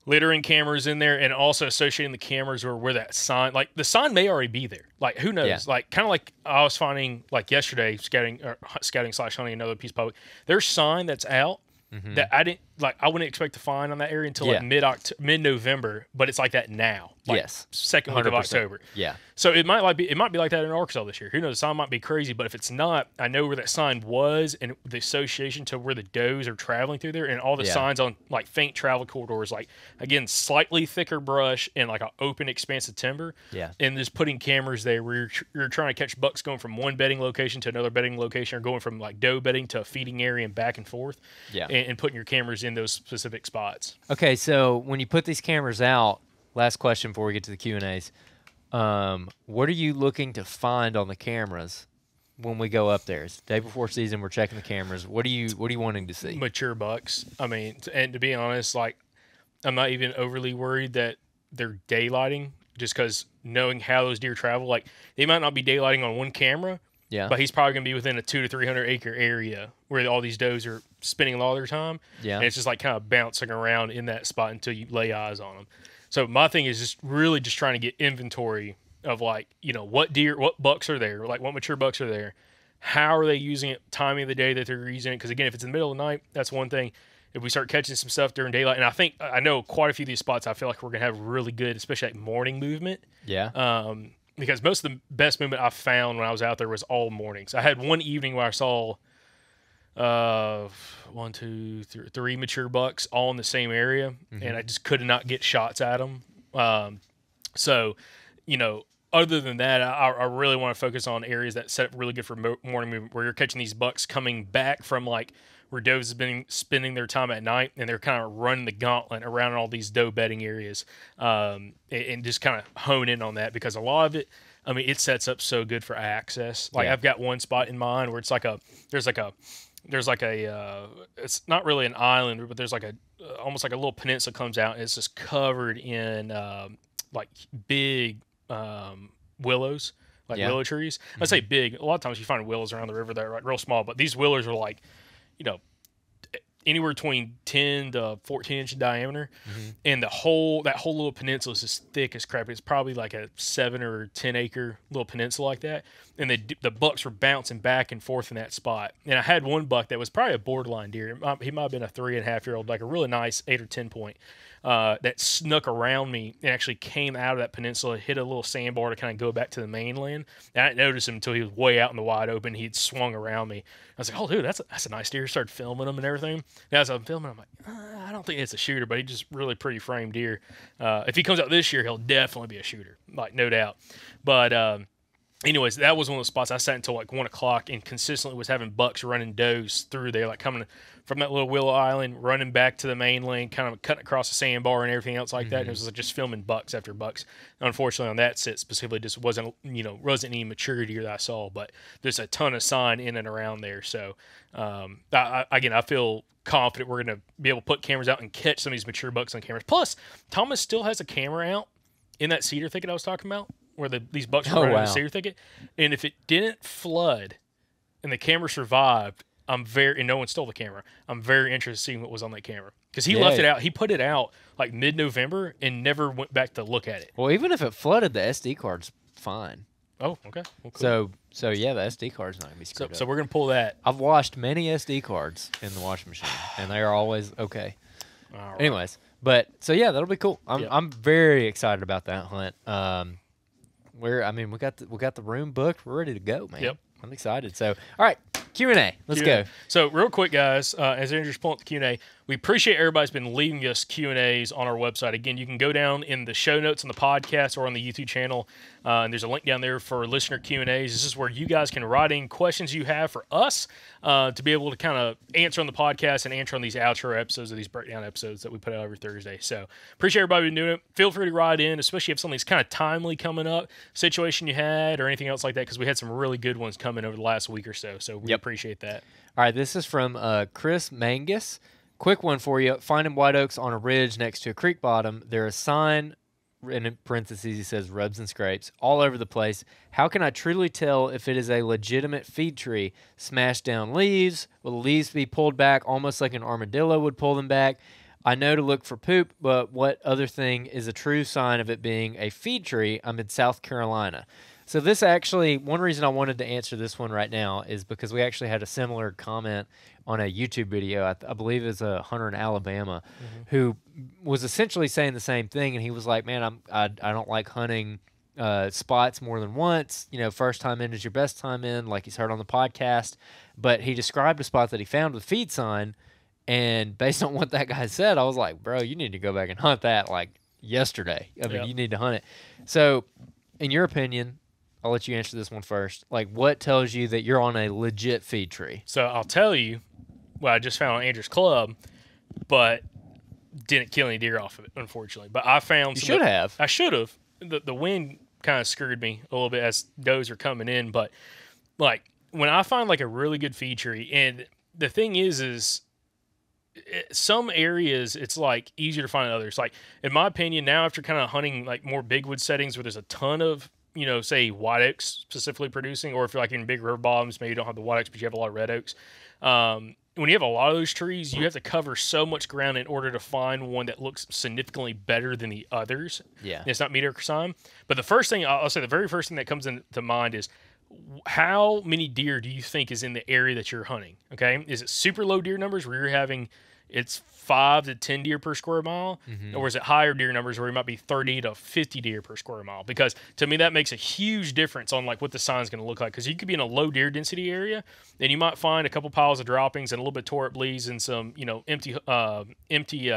littering cameras in there, and also associating the cameras where that sign, like the sign may already be there. Like who knows? Yeah. Like kind of like I was finding like yesterday scouting / hunting another piece of public. There's sign that's out that like I wouldn't expect to find on that area until Yeah. like mid November, but it's like that now. Like Yes. second week of 100%. October. Yeah. So it might like that in Arkansas this year. Who knows? The sign might be crazy, but if it's not, I know where that sign was and the association to where the does are traveling through there, and all the Yeah. signs on like faint travel corridors, like again slightly thicker brush and like an open expanse of timber. Yeah. And just putting cameras there where you're trying to catch bucks going from one bedding location to another bedding location, or going from like doe bedding to a feeding area and back and forth. Yeah. And putting your cameras in those specific spots. Okay, so when you put these cameras out, last question before we get to the Q&As, what are you looking to find on the cameras when we go up there? It's the day before season, we're checking the cameras. What are you wanting to see? Mature bucks. I mean, and to be honest, like I'm not even overly worried that they're daylighting, just because knowing how those deer travel, like they might not be daylighting on one camera, Yeah. but he's probably going to be within a 200 to 300 acre area where all these does are spending a lot of their time. Yeah. And it's just like kind of bouncing around in that spot until you lay eyes on them. So my thing is just really just trying to get inventory of like, what bucks are there, like what mature bucks are there, how are they using it, timing of the day that they're using it. Because again, if it's in the middle of the night, that's one thing. If we start catching some stuff during daylight, and I know quite a few of these spots, I feel like we're going to have really good, especially like morning movement. Yeah. Because most of the best movement I found when I was out there was all mornings. I had one evening where I saw 1, 2, 3 mature bucks all in the same area, and I just could not get shots at them. So, other than that, I really want to focus on areas that set up really good for morning movement, where you're catching these bucks coming back from like where does have been spending their time at night, and they're kind of running the gauntlet around all these doe bedding areas, and just kind of hone in on that, because a lot of it, I mean, it sets up so good for access. Like I've got one spot in mind where it's like there's like a it's not really an island, but there's like almost like a little peninsula comes out, and it's just covered in like big willows, like willow trees. I say big. A lot of times you find willows around the river that are like real small, but these willows are like, anywhere between 10 to 14 inch in diameter, and that whole little peninsula is as thick as crap. It's probably like a 7 or 10 acre little peninsula like that, and the bucks were bouncing back and forth in that spot. And I had one buck that was probably a borderline deer. He might have been a 3.5-year-old, like a really nice 8 or 10 point, that snuck around me and actually came out of that peninsula, hit a little sandbar to kind of go back to the mainland. And I didn't notice him until he was way out in the wide open. He'd swung around me. I was like, "Oh, dude, that's a nice deer." Started filming him and everything. And as I'm filming, I'm like, I don't think it's a shooter, but he's just really pretty framed deer. If he comes out this year, he'll definitely be a shooter, like no doubt. But anyways, that was one of the spots I sat until like 1 o'clock and consistently was having bucks running does through there, like coming from that little willow island, running back to the mainland, kind of cutting across the sandbar and everything else like that. And it was like just filming bucks after bucks. Unfortunately, on that sit specifically, just wasn't any maturity that I saw, but there's a ton of sign in and around there. So I feel confident we're going to be able to put cameras out and catch some of these mature bucks on cameras. Plus, Thomas still has a camera out in that cedar thicket I was talking about, where these bucks were running in the cedar thicket. And if it didn't flood and the camera survived, and no one stole the camera, I'm very interested in seeing what was on that camera. Because he left it out. He put it out like mid-November and never went back to look at it. Well, even if it flooded, the SD card's fine. Oh, okay. Well, cool. So yeah, the SD card's not going to be screwed up. So we're going to pull that. I've washed many SD cards in the washing machine, and they are always okay. All right. Anyways, so yeah, that'll be cool. I'm very excited about that hunt. We got the room booked. We're ready to go, man. Yep. I'm excited. So, all right, Q&A. Let's go. So, real quick, guys, as Andrew's pulling up the Q&A, we appreciate everybody's been leaving us Q&As on our website. Again, you can go down in the show notes on the podcast or on the YouTube channel, and there's a link down there for listener Q&As. This is where you guys can write in questions you have for us to be able to kind of answer on the podcast and answer on these outro episodes or these breakdown episodes that we put out every Thursday. So, appreciate everybody doing it. Feel free to write in, especially if something's kind of timely coming up, situation you had, or anything else like that, because we had some really good ones coming over the last week or so. So, we appreciate that. All right, this is from Chris Mangus. Quick one for you. Finding white oaks on a ridge next to a creek bottom. There's a sign, and in parentheses, he says rubs and scrapes, all over the place. How can I truly tell if it is a legitimate feed tree? Smashed down leaves? Will the leaves be pulled back almost like an armadillo would pull them back? I know to look for poop, but what other thing is a true sign of it being a feed tree? I'm in South Carolina. So this actually, one reason I wanted to answer this one right now is because we actually had a similar comment on a YouTube video. I believe it's a hunter in Alabama who was essentially saying the same thing, and he was like, "Man, I don't like hunting spots more than once. You know, first time in is your best time in, like he's heard on the podcast." But he described a spot that he found with feed sign, and based on what that guy said, I was like, "Bro, you need to go back and hunt that like yesterday. I mean, you need to hunt it." So, in your opinion, I'll let you answer this one first. Like, what tells you that you're on a legit feed tree? So I'll tell you what I just found on Andrew's Club, but didn't kill any deer off of it, unfortunately. But I found You should have. I should have. The wind kind of screwed me a little bit as does are coming in. But like when I find like a really good feed tree, and the thing is some areas it's like easier to find than others. Like in my opinion, now after kind of hunting like more bigwood settings where there's a ton of say white oaks specifically producing, or if you're like in big river bottoms, maybe you don't have the white oaks, but you have a lot of red oaks. When you have a lot of those trees, you have to cover so much ground in order to find one that looks significantly better than the others. Yeah. And it's not meter sign. But the first thing, I'll say the very first thing that comes into mind is how many deer do you think is in the area that you're hunting? Okay. Is it super low deer numbers where you're having it's 5 to 10 deer per square mile, or is it higher deer numbers where it might be 30 to 50 deer per square mile? Because to me, that makes a huge difference on like what the sign's going to look like. Because you could be in a low deer density area, and you might find a couple piles of droppings and a little bit tore up leaves and some empty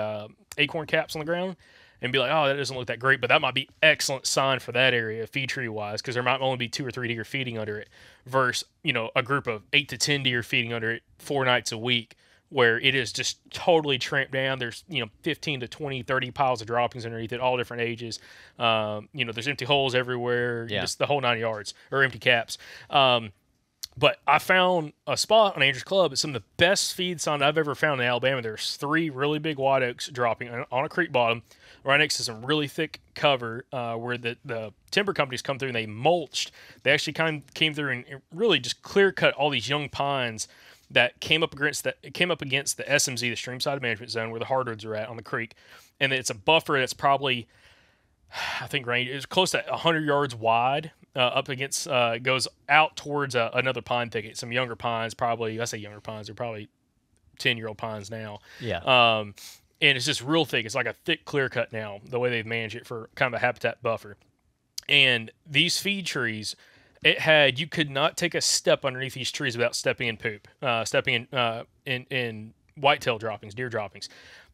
acorn caps on the ground, and be like, oh, that doesn't look that great. But that might be excellent sign for that area, feed tree wise, because there might only be 2 or 3 deer feeding under it, versus a group of 8 to 10 deer feeding under it 4 nights a week, where it is just totally tramped down. There's, 15 to 20, 30 piles of droppings underneath it, all different ages. There's empty holes everywhere, just the whole 9 yards, or empty caps. But I found a spot on Andrew's Club. It's some of the best feed sign I've ever found in Alabama. There's 3 really big white oaks dropping on a creek bottom right next to some really thick cover where the timber companies come through and they mulched. They actually came through and really just clear cut all these young pines that came up against the SMZ, the Stream Side Management Zone, where the hardwoods are at on the creek. And it's a buffer that's probably, I think, it's close to 100 yards wide, up against, goes out towards another pine thicket. Some younger pines, probably, I say younger pines, they're probably 10-year-old pines now. Yeah. And it's just real thick. It's like a thick clear cut now, the way they've managed it for kind of a habitat buffer. And these feed trees, you could not take a step underneath these trees without stepping in poop, stepping in whitetail droppings, deer droppings.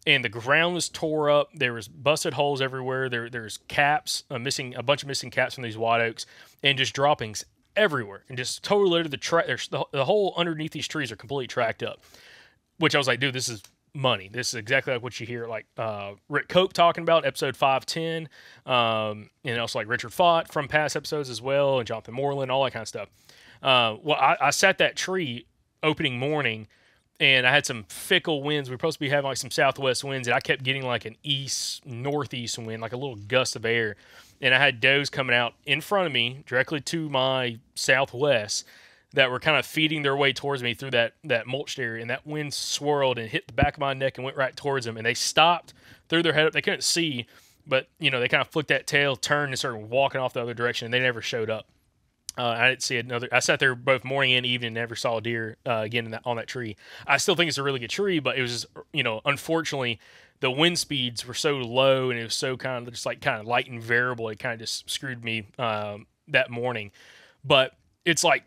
And the ground was tore up. There was busted holes everywhere. There's caps, a bunch of missing caps from these white oaks, and just droppings everywhere. And just totally littered the whole underneath these trees are completely tracked up, which I was like, dude, this is money. This is exactly like what you hear like Rick Cope talking about, episode 510, and also like Richard Fott from past episodes as well, and Jonathan Moreland, all that kind of stuff. I sat that tree opening morning, and I had some fickle winds. We were supposed to be having like some southwest winds, and I kept getting like an northeast wind, like a little gust of air. And I had does coming out in front of me, directly to my southwest, that were kind of feeding their way towards me through that mulched area, and that wind swirled and hit the back of my neck and went right towards them, and they stopped, threw their head up. They couldn't see, but they kind of flicked that tail, turned, and started walking off the other direction, and they never showed up. I didn't see another. I sat there both morning and evening, never saw a deer again on that tree. I still think it's a really good tree, but it was just, unfortunately, the wind speeds were so low, and it was so kind of light and variable. It kind of just screwed me that morning. But it's like,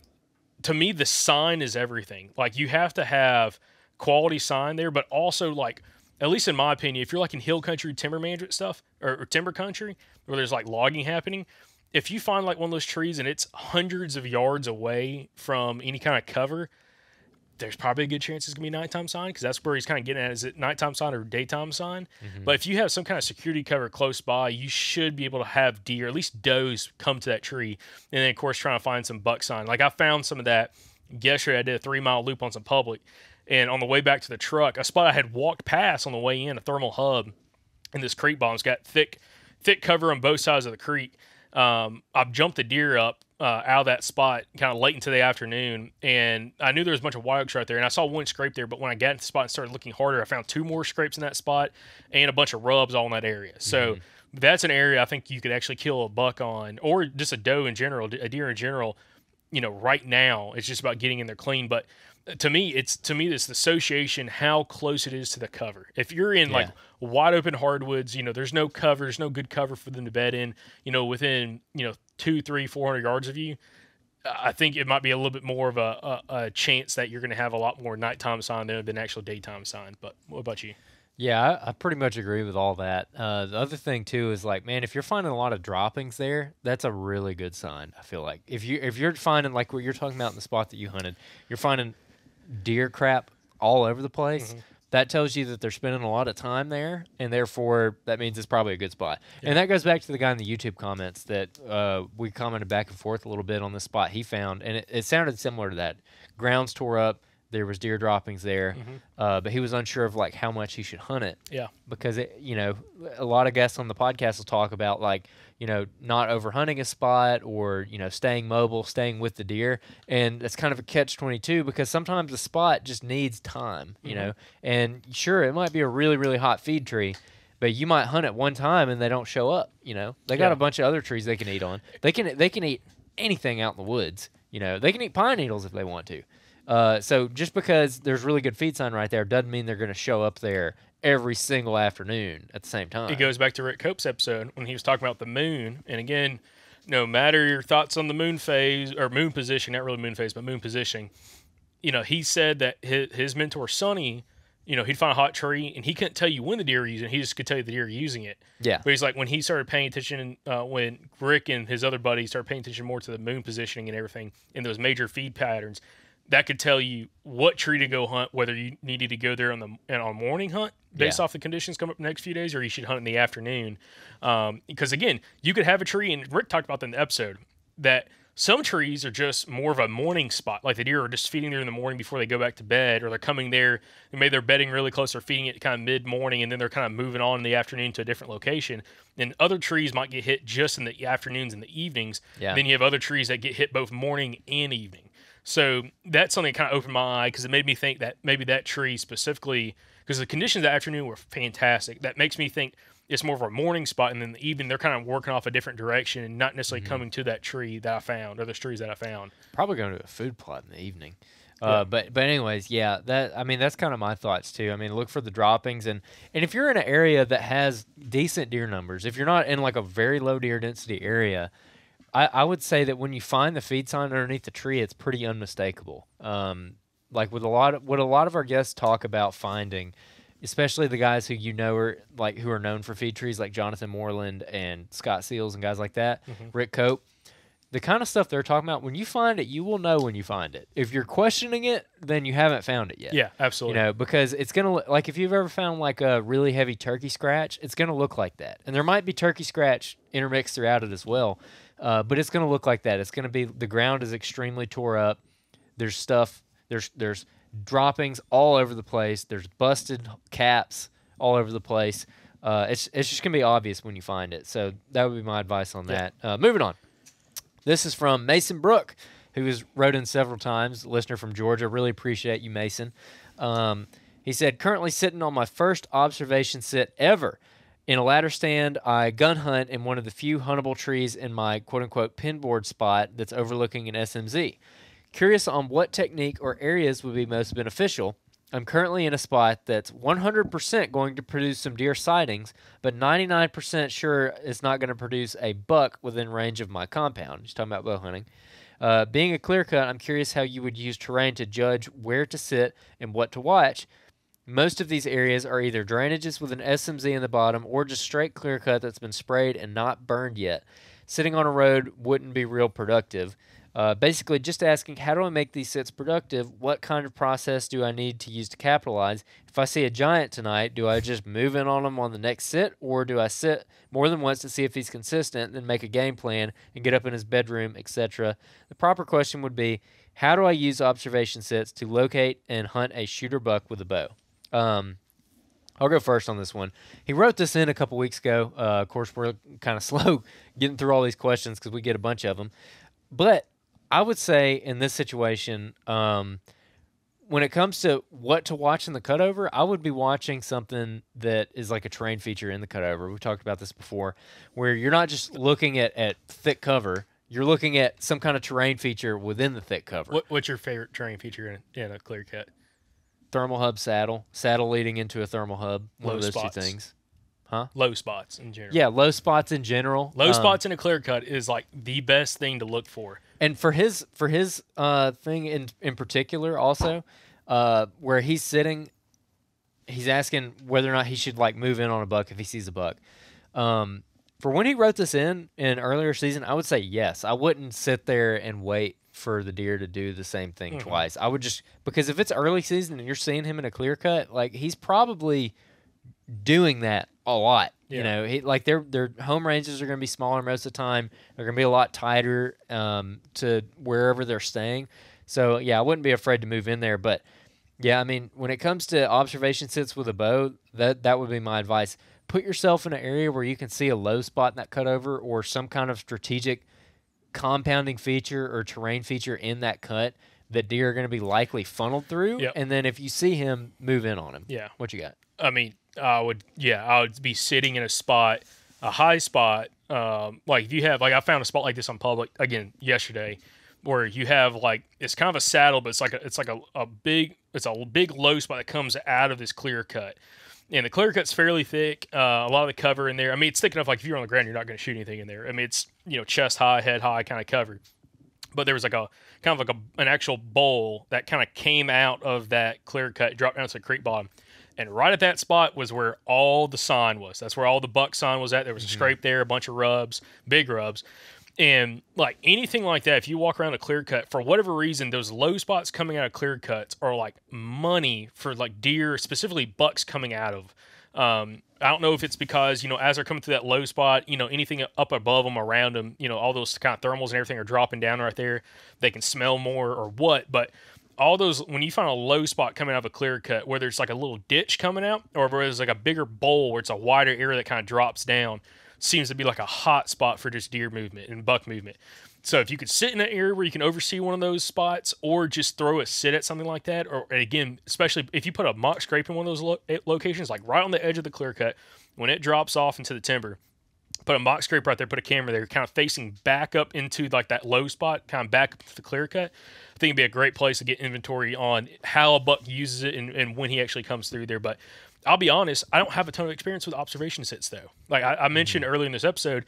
to me, the sign is everything. Like, you have to have quality sign there, but also, like, at least in my opinion, if you're like in hill country timber management stuff, or timber country, where there's like logging happening, if you find like one of those trees and it's hundreds of yards away from any kind of cover, there's probably a good chance it's going to be nighttime sign, because that's where he's kind of getting at. Is it nighttime sign or daytime sign? Mm-hmm. But if you have some kind of security cover close by, you should be able to have deer, at least does, come to that tree. And then, of course, trying to find some buck sign. Like, I found some of that yesterday. I did a 3-mile loop on some public. And on the way back to the truck, a spot I had walked past on the way in, a thermal hub in this creek bottom. It's got thick cover on both sides of the creek. I've jumped the deer up out of that spot kind of late into the afternoon, and I knew there was a bunch of wild oaks right there, and I saw one scrape there, but when I got into the spot and started looking harder, I found 2 more scrapes in that spot and a bunch of rubs all in that area. So That's an area I think you could actually kill a buck on, or just a doe in general, a deer in general. Right now it's just about getting in there clean. But to me, it's the association, how close it is to the cover. If you're in like wide open hardwoods, there's no cover, there's no good cover for them to bed in. Within 200, 300, 400 yards of you. I think it might be a little bit more of a chance that you're going to have a lot more nighttime sign there than actual daytime sign. But what about you? Yeah, I pretty much agree with all that. The other thing too is like, man, if you're finding a lot of droppings there, that's a really good sign. I feel like if you're finding like what you're talking about in the spot that you hunted, you're finding deer crap all over the place. That tells you that they're spending a lot of time there, and therefore that means it's probably a good spot. Yeah. And that goes back to the guy in the YouTube comments that we commented back and forth a little bit on the spot he found, and it sounded similar to that. Grounds tore up. There was deer droppings there, but he was unsure of like how much he should hunt it. Yeah, because a lot of guests on the podcast will talk about like not overhunting a spot or staying mobile, staying with the deer, and it's kind of a catch-22 because sometimes the spot just needs time, and sure it might be a really really hot feed tree, but you might hunt it one time and they don't show up. They got a bunch of other trees they can eat on. They can eat anything out in the woods. They can eat pine needles if they want to. So just because there's really good feed sign right there doesn't mean they're going to show up there every single afternoon at the same time. It goes back to Rick Cope's episode when he was talking about the moon. And again, no matter your thoughts on the moon phase or moon position, not really moon phase, but moon positioning, he said that his mentor, Sonny, he'd find a hot tree and he couldn't tell you when the deer were using it. He just could tell you the deer were using it. Yeah. But he's like, when he started paying attention, when Rick and his other buddies started paying attention more to the moon positioning and everything in those major feed patterns, that could tell you what tree to go hunt, whether you needed to go there on a morning hunt based off the conditions coming up the next few days, or you should hunt in the afternoon. Because again, you could have a tree, and Rick talked about that in the episode, that some trees are just more of a morning spot. Like the deer are just feeding there in the morning before they go back to bed, or they're coming there, and maybe they're bedding really close, or feeding it kind of mid-morning, and then they're kind of moving on in the afternoon to a different location. And other trees might get hit just in the afternoons and the evenings. Yeah. Then you have other trees that get hit both morning and evening. So that's something that kind of opened my eye because it made me think that maybe that tree specifically, because the conditions that afternoon were fantastic, that makes me think it's more of a morning spot, and then the evening they're kind of working off a different direction and not necessarily coming to that tree that I found or those trees that I found. Probably going to a food plot in the evening. But anyways, that's kind of my thoughts too. Look for the droppings, and if you're in an area that has decent deer numbers, if you're not in like a very low deer density area, I would say that when you find the feed sign underneath the tree, it's pretty unmistakable. Like with what a lot of our guests talk about finding, especially the guys who who are known for feed trees, like Jonathan Moreland and Scott Seals and guys like that, Rick Cope. The kind of stuff they're talking about, when you find it, you will know when you find it. If you're questioning it, then you haven't found it yet. Yeah, absolutely. Because it's going to, like if you've ever found like a really heavy turkey scratch, it's going to look like that. And there might be turkey scratch intermixed throughout it as well. But it's going to look like that. It's going to be, the ground is extremely tore up. There's stuff, there's droppings all over the place. There's busted caps all over the place. It's just going to be obvious when you find it. So that would be my advice on that. Moving on. This is from Mason Brook, who has wrote in several times, listener from Georgia. Really appreciate you, Mason. He said, currently sitting on my first observation sit ever. In a ladder stand, I gun hunt in one of the few huntable trees in my quote-unquote pinboard spot that's overlooking an SMZ. Curious on what technique or areas would be most beneficial. I'm currently in a spot that's 100% going to produce some deer sightings, but 99% sure it's not going to produce a buck within range of my compound. He's talking about bow hunting. Being a clear cut, I'm curious how you would use terrain to judge where to sit and what to watch. Most of these areas are either drainages with an SMZ in the bottom or just straight clear cut that's been sprayed and not burned yet. Sitting on a road wouldn't be real productive. Basically, just asking, how do I make these sits productive? What kind of process do I need to use to capitalize? If I see a giant tonight, do I just move in on him on the next sit, or do I sit more than once to see if he's consistent, then make a game plan and get up in his bedroom, etc.? The proper question would be, how do I use observation sits to locate and hunt a shooter buck with a bow? I'll go first on this one. He wrote this in a couple weeks ago. Of course, we're kind of slow getting through all these questions because we get a bunch of them. But I would say in this situation, when it comes to what to watch in the cutover, I would be watching something that is like a terrain feature in the cutover. We talked about this before, where you're not just looking at thick cover. You're looking at some kind of terrain feature within the thick cover. What's your favorite terrain feature in a clear cut? Thermal hub saddle leading into a thermal hub. One of those two things. Huh? Low spots in general. Yeah, low spots in general. Low spots in a clear cut is like the best thing to look for. And for his thing in particular, also, where he's sitting, he's asking whether or not he should like move in on a buck if he sees a buck. For when he wrote this in earlier season, I would say yes. I wouldn't sit there and wait for the deer to do the same thing twice. I would just, because if it's early season and you're seeing him in a clear cut, like he's probably doing that a lot. Yeah. You know, he like their home ranges are going to be smaller most of the time. They're going to be a lot tighter to wherever they're staying. So yeah, I wouldn't be afraid to move in there. But yeah, I mean, when it comes to observation sits with a bow, that would be my advice. Put yourself in an area where you can see a low spot in that cutover or some kind of strategic compounding feature or terrain feature in that cut that deer are going to be likely funneled through. Yep. And then if you see him, move in on him. Yeah. What you got? I mean, I would be sitting in a spot, a high spot. Like if you have, like I found a spot like this on public again yesterday, where you have like it's kind of a saddle, but it's like a big low spot that comes out of this clear cut. And the clear cut's fairly thick. A lot of the cover in there. I mean, it's thick enough. Like if you're on the ground, you're not going to shoot anything in there. I mean, it's chest high, head high kind of cover. But there was like a kind of like an actual bowl that kind of came out of that clear cut, dropped down to the creek bottom. And right at that spot was where all the sign was. That's where all the buck sign was at. There was a scrape there, a bunch of rubs, big rubs. And like anything like that, if you walk around a clear cut, for whatever reason, those low spots coming out of clear cuts are like money for like deer, specifically bucks coming out of. I don't know if it's because, as they're coming through that low spot, anything up above them, around them, all those kind of thermals and everything are dropping down right there. They can smell more or what, but all those, when you find a low spot coming out of a clear cut, whether it's like a little ditch coming out or whether it's like a bigger bowl where it's a wider area that kind of drops down, seems to be like a hot spot for just deer movement and buck movement. So if you could sit in that area where you can oversee one of those spots or just throw a sit at something like that, or again, especially if you put a mock scrape in one of those locations, like right on the edge of the clear cut, when it drops off into the timber, put a mock scrape right there, put a camera there, kind of facing back up into like that low spot, kind of back up to the clear cut. I think it'd be a great place to get inventory on how a buck uses it and when he actually comes through there. But I'll be honest, I don't have a ton of experience with observation sits though. Like I mentioned earlier in this episode,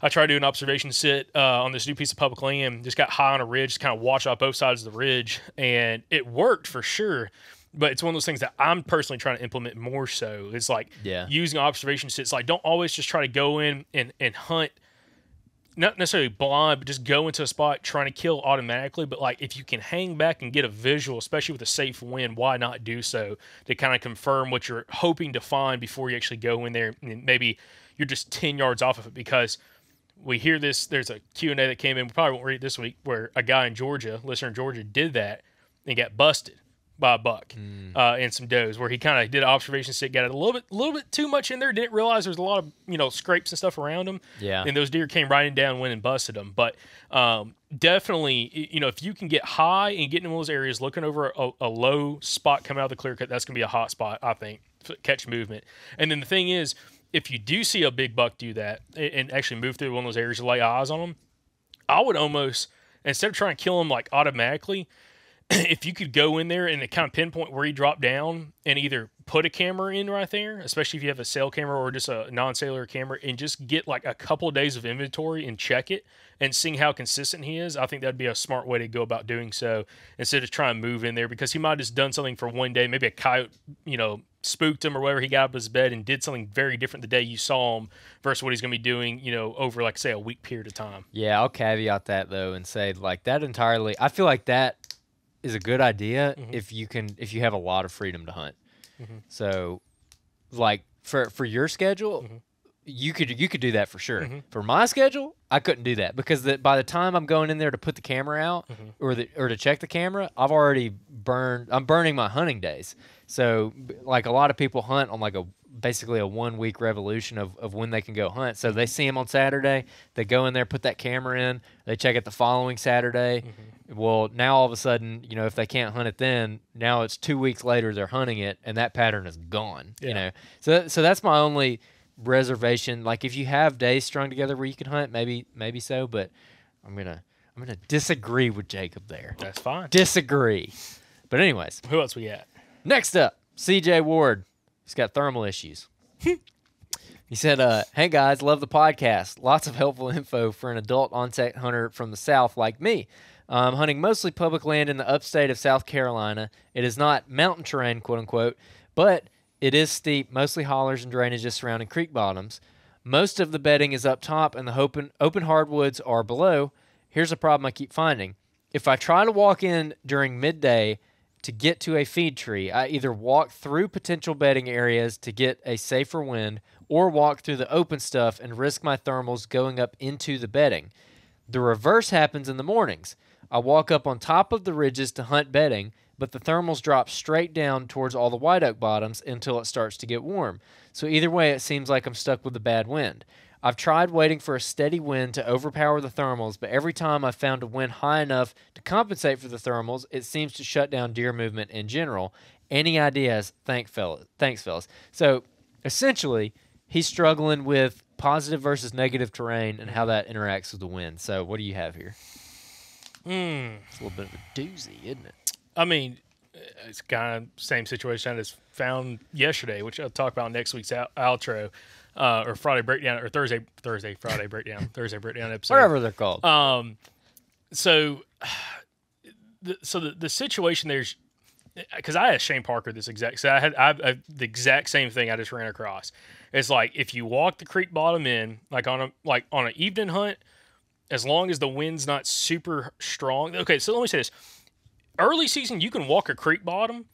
I tried to do an observation sit on this new piece of public land, just got high on a ridge, just kind of watched off both sides of the ridge, and it worked for sure. But it's one of those things that I'm personally trying to implement more so. It's like using observation sits. Like don't always just try to go in and hunt, not necessarily blind, but just go into a spot trying to kill automatically. But like if you can hang back and get a visual, especially with a safe wind, why not do so to kind of confirm what you're hoping to find before you actually go in there and maybe you're just 10 yards off of it. Because we hear this, there's a Q&A that came in, we probably won't read it this week, where a guy in Georgia, listener in Georgia, did that and got busted by a buck and some does, where he kind of did an observation sit, got a little bit too much in there, didn't realize there was a lot of scrapes and stuff around him. Yeah. And those deer came riding down, went and busted them. But definitely, if you can get high and get in one of those areas, looking over a low spot coming out of the clear cut, that's going to be a hot spot, I think, to catch movement. And then the thing is, if you do see a big buck do that and actually move through one of those areas to lay eyes on them, I would almost, instead of trying to kill him like automatically, if you could go in there and kind of pinpoint where he dropped down and either put a camera in right there, especially if you have a cell camera or just a non-cellular camera, and just get like a couple of days of inventory and check it and seeing how consistent he is, I think that'd be a smart way to go about doing so instead of trying to move in there, because he might have just done something for one day. Maybe a coyote, spooked him or whatever. He got up his bed and did something very different the day you saw him versus what he's going to be doing, over like say a week period of time. Yeah, I'll caveat that though and say like that entirely. I feel like that is a good idea if you have a lot of freedom to hunt. So like for your schedule, you could do that for sure. For my schedule, I couldn't do that because by the time I'm going in there to put the camera out or to check the camera, I'm burning my hunting days. So like a lot of people hunt on like basically a 1 week revolution of when they can go hunt. So they see them on Saturday, they go in there, put that camera in, they check it the following Saturday. Well, now all of a sudden, if they can't hunt it then, now it's 2 weeks later they're hunting it, and that pattern is gone. So that's my only reservation. Like if you have days strung together where you can hunt, maybe so, but I'm gonna disagree with Jacob there. That's fine. Disagree. But anyways, who else we got? Next up, CJ Ward. He's got thermal issues. He said, hey guys, love the podcast. Lots of helpful info for an adult onset hunter from the South like me. I'm hunting mostly public land in the upstate of South Carolina. It is not mountain terrain, quote unquote, but it is steep, mostly hollers and drainages surrounding creek bottoms. Most of the bedding is up top and the open hardwoods are below. Here's a problem I keep finding. If I try to walk in during midday to get to a feed tree, I either walk through potential bedding areas to get a safer wind or walk through the open stuff and risk my thermals going up into the bedding. The reverse happens in the mornings. I walk up on top of the ridges to hunt bedding, but the thermals drop straight down towards all the white oak bottoms until it starts to get warm. So either way, it seems like I'm stuck with a bad wind. I've tried waiting for a steady wind to overpower the thermals, but every time I've found a wind high enough to compensate for the thermals, it seems to shut down deer movement in general. Any ideas? Thanks, fellas. So essentially, he's struggling with positive versus negative terrain and how that interacts with the wind. So what do you have here? It's a little bit of a doozy, isn't it? I mean, it's kind of same situation I just found yesterday, which I'll talk about next week's outro. Or Friday breakdown, or Friday breakdown episode. Whatever they're called. So the situation there's, because I asked Shane Parker this exact, so I had the exact same thing I just ran across. It's like if you walk the creek bottom in, like on an evening hunt, as long as the wind's not super strong. Okay, so let me say this: early season, you can walk a creek bottom,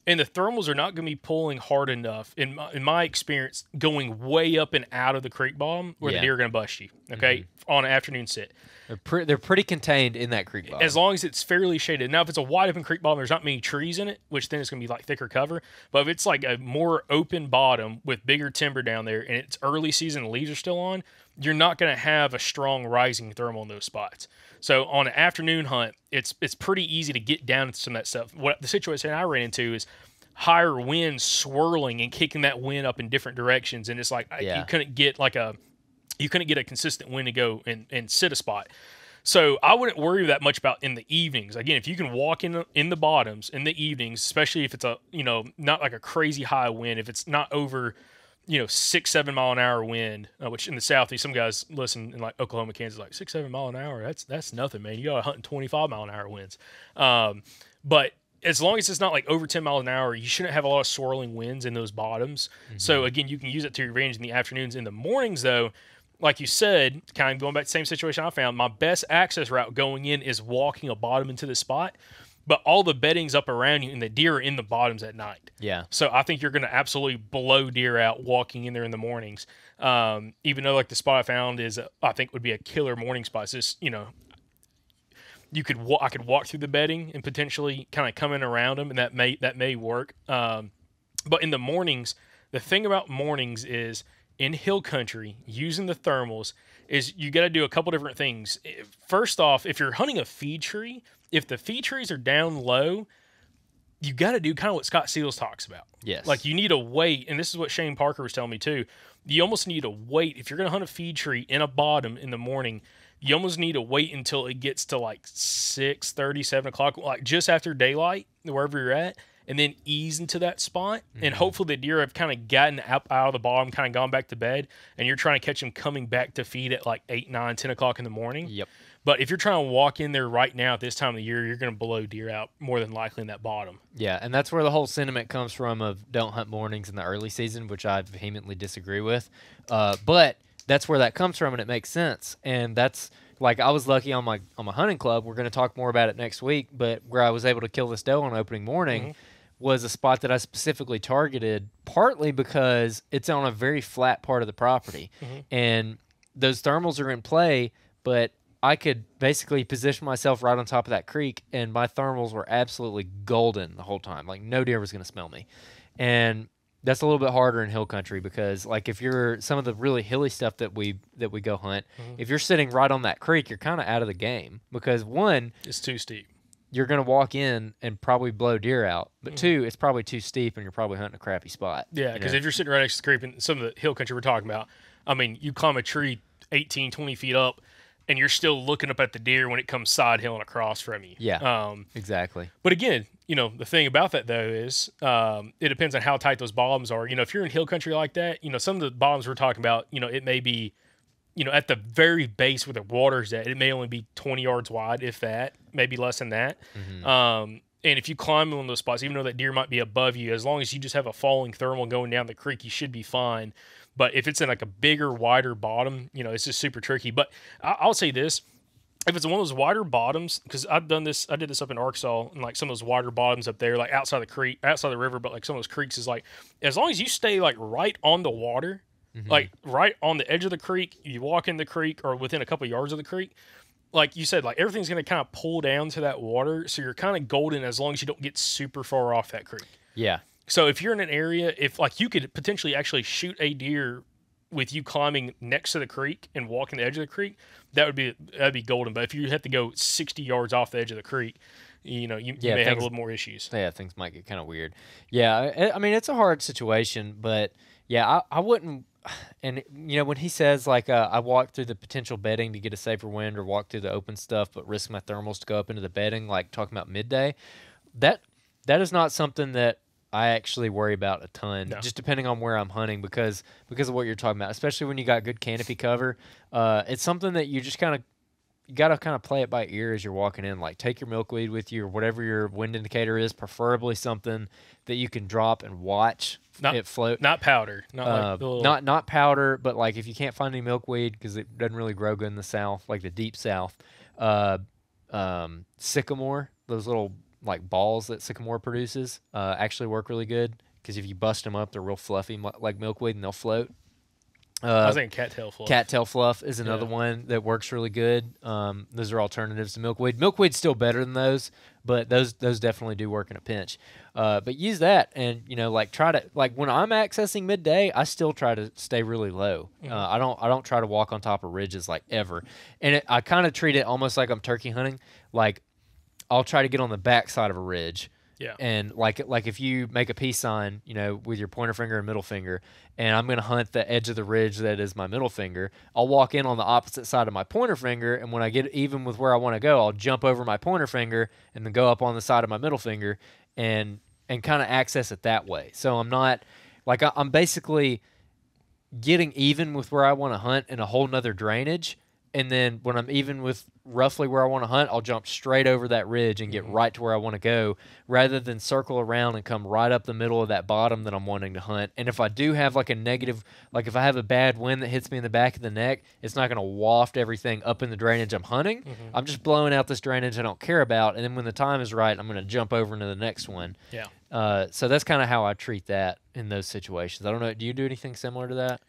and the thermals are not going to be pulling hard enough, in my experience, going way up and out of the creek bottom where the deer are going to bust you, okay, on an afternoon sit. They're pretty contained in that creek bottom. As long as it's fairly shaded. Now, if it's a wide open creek bottom, there's not many trees in it, which then it's going to be like thicker cover. But if it's like a more open bottom with bigger timber down there and it's early season and leaves are still on, you're not going to have a strong rising thermal in those spots. So on an afternoon hunt, it's pretty easy to get down into some of that stuff. What the situation I ran into is higher winds swirling and kicking that wind up in different directions, and it's like you couldn't get a consistent wind to go and sit a spot. So I wouldn't worry that much about in the evenings. Again, if you can walk in the bottoms in the evenings, especially if it's not like a crazy high wind, if it's not over 6-7 mile an hour wind, which in the Southeast, some guys listen in like Oklahoma, Kansas, like 6-7 mile an hour. That's nothing, man. You got to hunt in 25 mile an hour winds. But as long as it's not like over 10 miles an hour, you shouldn't have a lot of swirling winds in those bottoms. So again, you can use it to your advantage in the afternoons. In the mornings, though, like you said, kind of going back to the same situation I found, my best access route going in is walking a bottom into the spot. But all the bedding's up around you, and the deer are in the bottoms at night. Yeah. So I think you're going to absolutely blow deer out walking in there in the mornings. Even though like the spot I found is, I think would be a killer morning spot. It's just, I could walk through the bedding and potentially kind of come in around them, and that may work. But in the mornings, the thing about mornings is in hill country, using the thermals is you got to do a couple different things. First off, if you're hunting a feed tree, if the feed trees are down low, you got to do kind of what Scott Seals talks about. Yes. Like you need to wait, and this is what Shane Parker was telling me too. You almost need to wait. If you're going to hunt a feed tree in a bottom in the morning, you almost need to wait until it gets to like 6:30, 7 o'clock, like just after daylight, wherever you're at, and then ease into that spot. And hopefully the deer have kind of gotten out of the bottom, kind of gone back to bed, and you're trying to catch them coming back to feed at like 8, 9, 10 o'clock in the morning. Yep. But if you're trying to walk in there right now at this time of the year, you're going to blow deer out more than likely in that bottom. Yeah, and that's where the whole sentiment comes from of don't hunt mornings in the early season, which I vehemently disagree with. But that's where that comes from, and it makes sense. And that's like I was lucky on my hunting club. We're going to talk more about it next week, but where I was able to kill this doe on opening morning was a spot that I specifically targeted, partly because it's on a very flat part of the property, and those thermals are in play, but I could basically position myself right on top of that creek, and my thermals were absolutely golden the whole time. Like, no deer was going to smell me. And That's a little bit harder in hill country because, like, if you're some of the really hilly stuff that we go hunt, if you're sitting right on that creek, you're kind of out of the game because one, It's too steep. you're going to walk in and probably blow deer out, but two, it's probably too steep and you're probably hunting a crappy spot. Yeah, because if you're sitting right next to the creek and some of the hill country we're talking about, I mean, you climb a tree 18, 20 feet up, and you're still looking up at the deer when it comes side hilling across from you. Yeah, exactly. But again, the thing about that though is it depends on how tight those bottoms are. If you're in hill country like that, some of the bottoms we're talking about, it may be, at the very base where the water's at, it may only be 20 yards wide, if that, maybe less than that. And if you climb one of those spots, even though that deer might be above you, as long as you just have a falling thermal going down the creek, you should be fine. But if it's in like a bigger, wider bottom, it's just super tricky. But I'll say this. If it's one of those wider bottoms, because I did this up in Arkansas, and like some of those wider bottoms up there, like outside the creek, outside the river, but like some of those creeks is like, as long as you stay like right on the water, like right on the edge of the creek, you walk in the creek or within a couple of yards of the creek, like you said, like everything's going to kind of pull down to that water. So you're kind of golden as long as you don't get super far off that creek. Yeah. So if you're in an area, if like you could potentially actually shoot a deer with you climbing next to the creek and walking the edge of the creek, that'd be golden. But if you have to go 60 yards off the edge of the creek, you may have a little more issues. Yeah, things might get kind of weird. Yeah, I mean it's a hard situation, but yeah, I wouldn't. And when he says like I walk through the potential bedding to get a safer wind, or walk through the open stuff but risk my thermals to go up into the bedding, like talking about midday, that is not something that I actually worry about a ton, just depending on where I'm hunting because of what you're talking about, especially when you got good canopy cover. It's something that you just you got to kind of play it by ear as you're walking in. Like take your milkweed with you or whatever your wind indicator is, preferably something that you can drop and watch it float. Not powder. Not powder, but like if you can't find any milkweed because it doesn't really grow good in the South, like the deep South, sycamore, those little like balls that sycamore produces actually work really good because if you bust them up, they're real fluffy like milkweed and they'll float. I was thinking cattail fluff. Cattail fluff is another one that works really good. Those are alternatives to milkweed. Milkweed's still better than those, but those definitely do work in a pinch. But use that and like try to like when I'm accessing midday, I still try to stay really low. I don't try to walk on top of ridges like ever, and I kind of treat it almost like I'm turkey hunting. Like I'll try to get on the back side of a ridge. Yeah. And like if you make a peace sign, with your pointer finger and middle finger, and I'm going to hunt the edge of the ridge that is my middle finger, I'll walk in on the opposite side of my pointer finger, and when I get even with where I want to go, I'll jump over my pointer finger and then go up on the side of my middle finger and kind of access it that way. So I'm not like I'm basically getting even with where I want to hunt in a whole nother drainage. And then when I'm even with roughly where I want to hunt, I'll jump straight over that ridge and get right to where I want to go rather than circle around and come right up the middle of that bottom that I'm wanting to hunt. And if I do have like a negative, like if I have a bad wind that hits me in the back of the neck, it's not going to waft everything up in the drainage I'm hunting. I'm just blowing out this drainage I don't care about. And then when the time is right, I'm going to jump over into the next one. Yeah. So that's kind of how I treat that in those situations. I don't know. Do you do anything similar to that?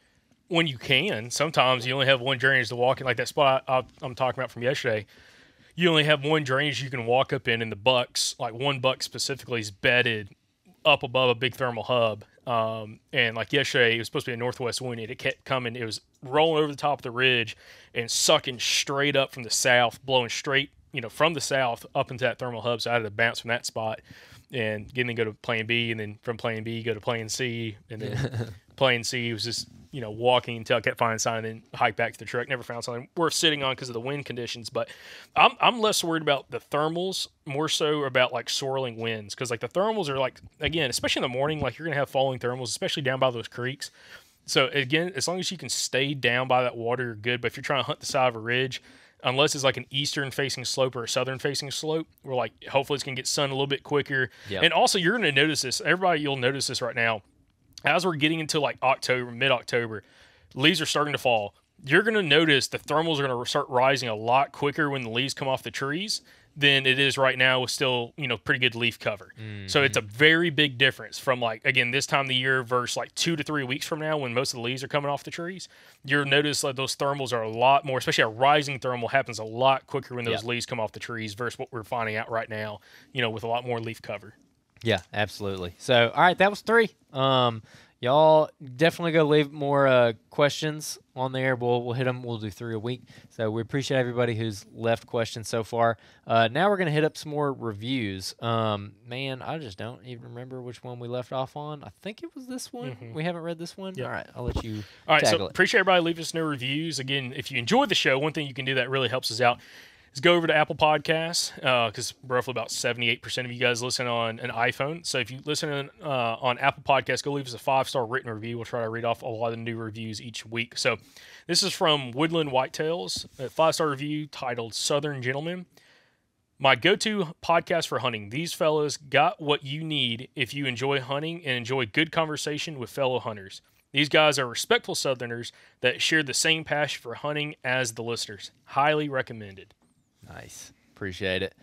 When you can, sometimes you only have one drainage to walk in, like that spot I'm talking about from yesterday. You only have one drainage you can walk up in, and the bucks, like one buck specifically, is bedded up above a big thermal hub. And like yesterday, it was supposed to be a northwest wind, and it kept coming. It was rolling over the top of the ridge and sucking straight up from the south, blowing straight, from the south up into that thermal hub. So I had to bounce from that spot and then go to plan B, and then from plan B go to plan C, and then plan C was just walking until I kept finding a sign, and then hike back to the truck. Never found something worth sitting on because of the wind conditions. But I'm less worried about the thermals, more so about like swirling winds, because like the thermals are like, again, especially in the morning, like you're gonna have falling thermals, especially down by those creeks. So again, as long as you can stay down by that water, you're good. But if you're trying to hunt the side of a ridge, unless it's like an eastern facing slope or a southern facing slope, where like hopefully it's gonna get sun a little bit quicker. Yep. And also you're gonna notice this. Everybody, you'll notice this right now. As we're getting into like October, mid-October, leaves are starting to fall. You're going to notice the thermals are going to start rising a lot quicker when the leaves come off the trees than it is right now with still, pretty good leaf cover. So it's a very big difference from like, again, this time of the year versus like 2 to 3 weeks from now when most of the leaves are coming off the trees. You'll notice like those thermals are a lot more, especially a rising thermal happens a lot quicker when those leaves come off the trees versus what we're finding out right now, with a lot more leaf cover. Yeah, absolutely. So, all right, that was 3. Y'all definitely go leave more questions on there. We'll hit them. We'll do 3 a week. So we appreciate everybody who's left questions so far. Now we're gonna hit up some more reviews. Man, I just don't even remember which one we left off on. I think it was this one. We haven't read this one. Yep. All right, I'll let you. All right, so tackle it. appreciate everybody leaving us new reviews. Again, if you enjoyed the show, one thing you can do that really helps us out is go over to Apple Podcasts, because roughly about 78% of you guys listen on an iPhone. So if you listen on Apple Podcasts, go leave us a 5-star written review. We'll try to read off a lot of the new reviews each week. So this is from Woodland Whitetails, a 5-star review titled Southern Gentleman. My go-to podcast for hunting. These fellows got what you need if you enjoy hunting and enjoy good conversation with fellow hunters. These guys are respectful Southerners that share the same passion for hunting as the listeners. Highly recommended. Nice. Appreciate it.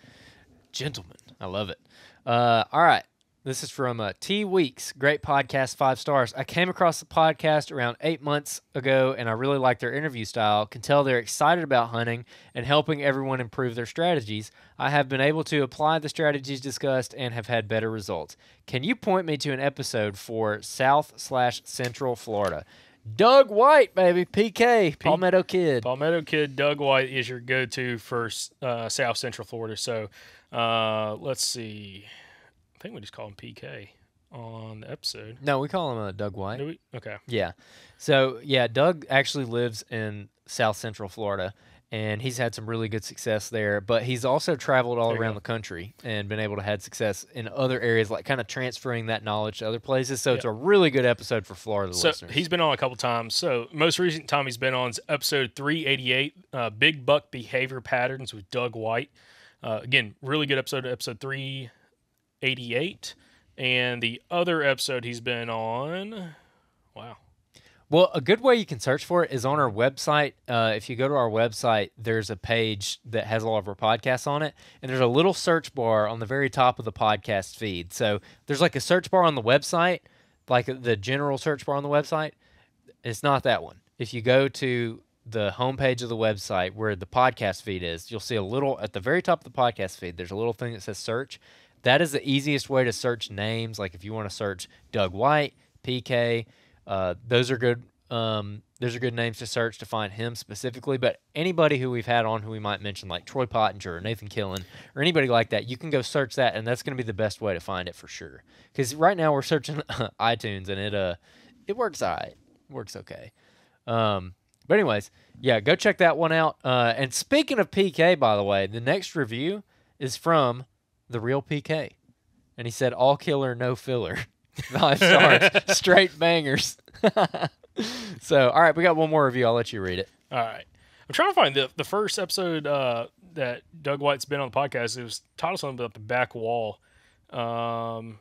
Gentlemen. I love it. All right. This is from T Weeks. Great podcast, 5 stars. I came across the podcast around 8 months ago, and I really like their interview style. Can tell they're excited about hunting and helping everyone improve their strategies. I have been able to apply the strategies discussed and have had better results. Can you point me to an episode for South/Central Florida? Doug White, baby, PK, Palmetto Kid. Palmetto Kid, Doug White is your go-to for South Central Florida. So let's see. I think we just call him PK on the episode. No, we call him Doug White. Do we? Okay. Yeah. So, yeah, Doug actually lives in South Central Florida, and he's had some really good success there. But he's also traveled all around the country and been able to have success in other areas, like kind of transferring that knowledge to other places. So it's a really good episode for Florida listeners. He's been on a couple times. So most recent time he's been on is episode 388, Big Buck Behavior Patterns with Doug White. Again, really good episode 388. And the other episode he's been on, wow. Well, a good way you can search for it is on our website. If you go to our website, there's a page that has all of our podcasts on it, and there's a little search bar on the very top of the podcast feed. So there's like a search bar on the website, like the general search bar on the website. It's not that one. If you go to the homepage of the website where the podcast feed is, you'll see a little, at the very top of the podcast feed, there's a little thing that says search. That is the easiest way to search names. Like if you want to search Doug White, PK, those are good. Those are good names to search to find him specifically. But anybody who we've had on who we might mention, like Troy Pottinger or Nathan Killen or anybody like that, you can go search that, and that's going to be the best way to find it for sure. Because right now we're searching iTunes, and it works all right. It works okay. But anyways, yeah, go check that one out. And speaking of PK, by the way, the next review is from the real PK, and he said all killer, no filler. 5 stars, straight bangers. So, all right, we got one more review. I'll let you read it. All right. I'm trying to find the first episode that Doug White's been on the podcast. It was titled something about the back wall. God,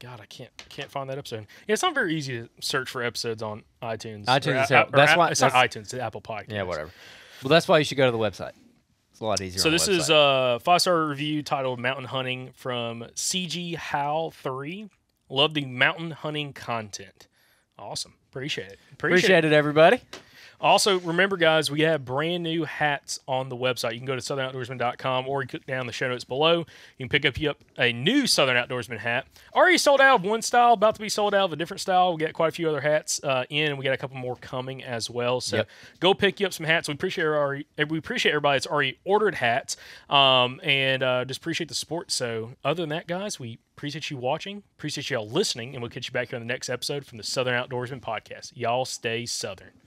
I can't find that episode. Yeah, it's not very easy to search for episodes on iTunes. iTunes, that's why it's not iTunes. It's the Apple Podcast. Yeah, whatever. Well, that's why you should go to the website. It's a lot easier. So on this the is a 5-star review titled Mountain Hunting from CG Hal 3. Love the mountain hunting content. Awesome. Appreciate it. Appreciate it, everybody. Also, remember, guys, we have brand new hats on the website. You can go to southernoutdoorsman.com, or you click down the show notes below. You can pick up a new Southern Outdoorsman hat. Already sold out of one style, about to be sold out of a different style. We got quite a few other hats in, and we got a couple more coming as well. So go pick you up some hats. We appreciate everybody that's already ordered hats, and just appreciate the support. So other than that, guys, we appreciate you watching, appreciate y'all listening, and we'll catch you back here on the next episode from the Southern Outdoorsman Podcast. Y'all stay Southern.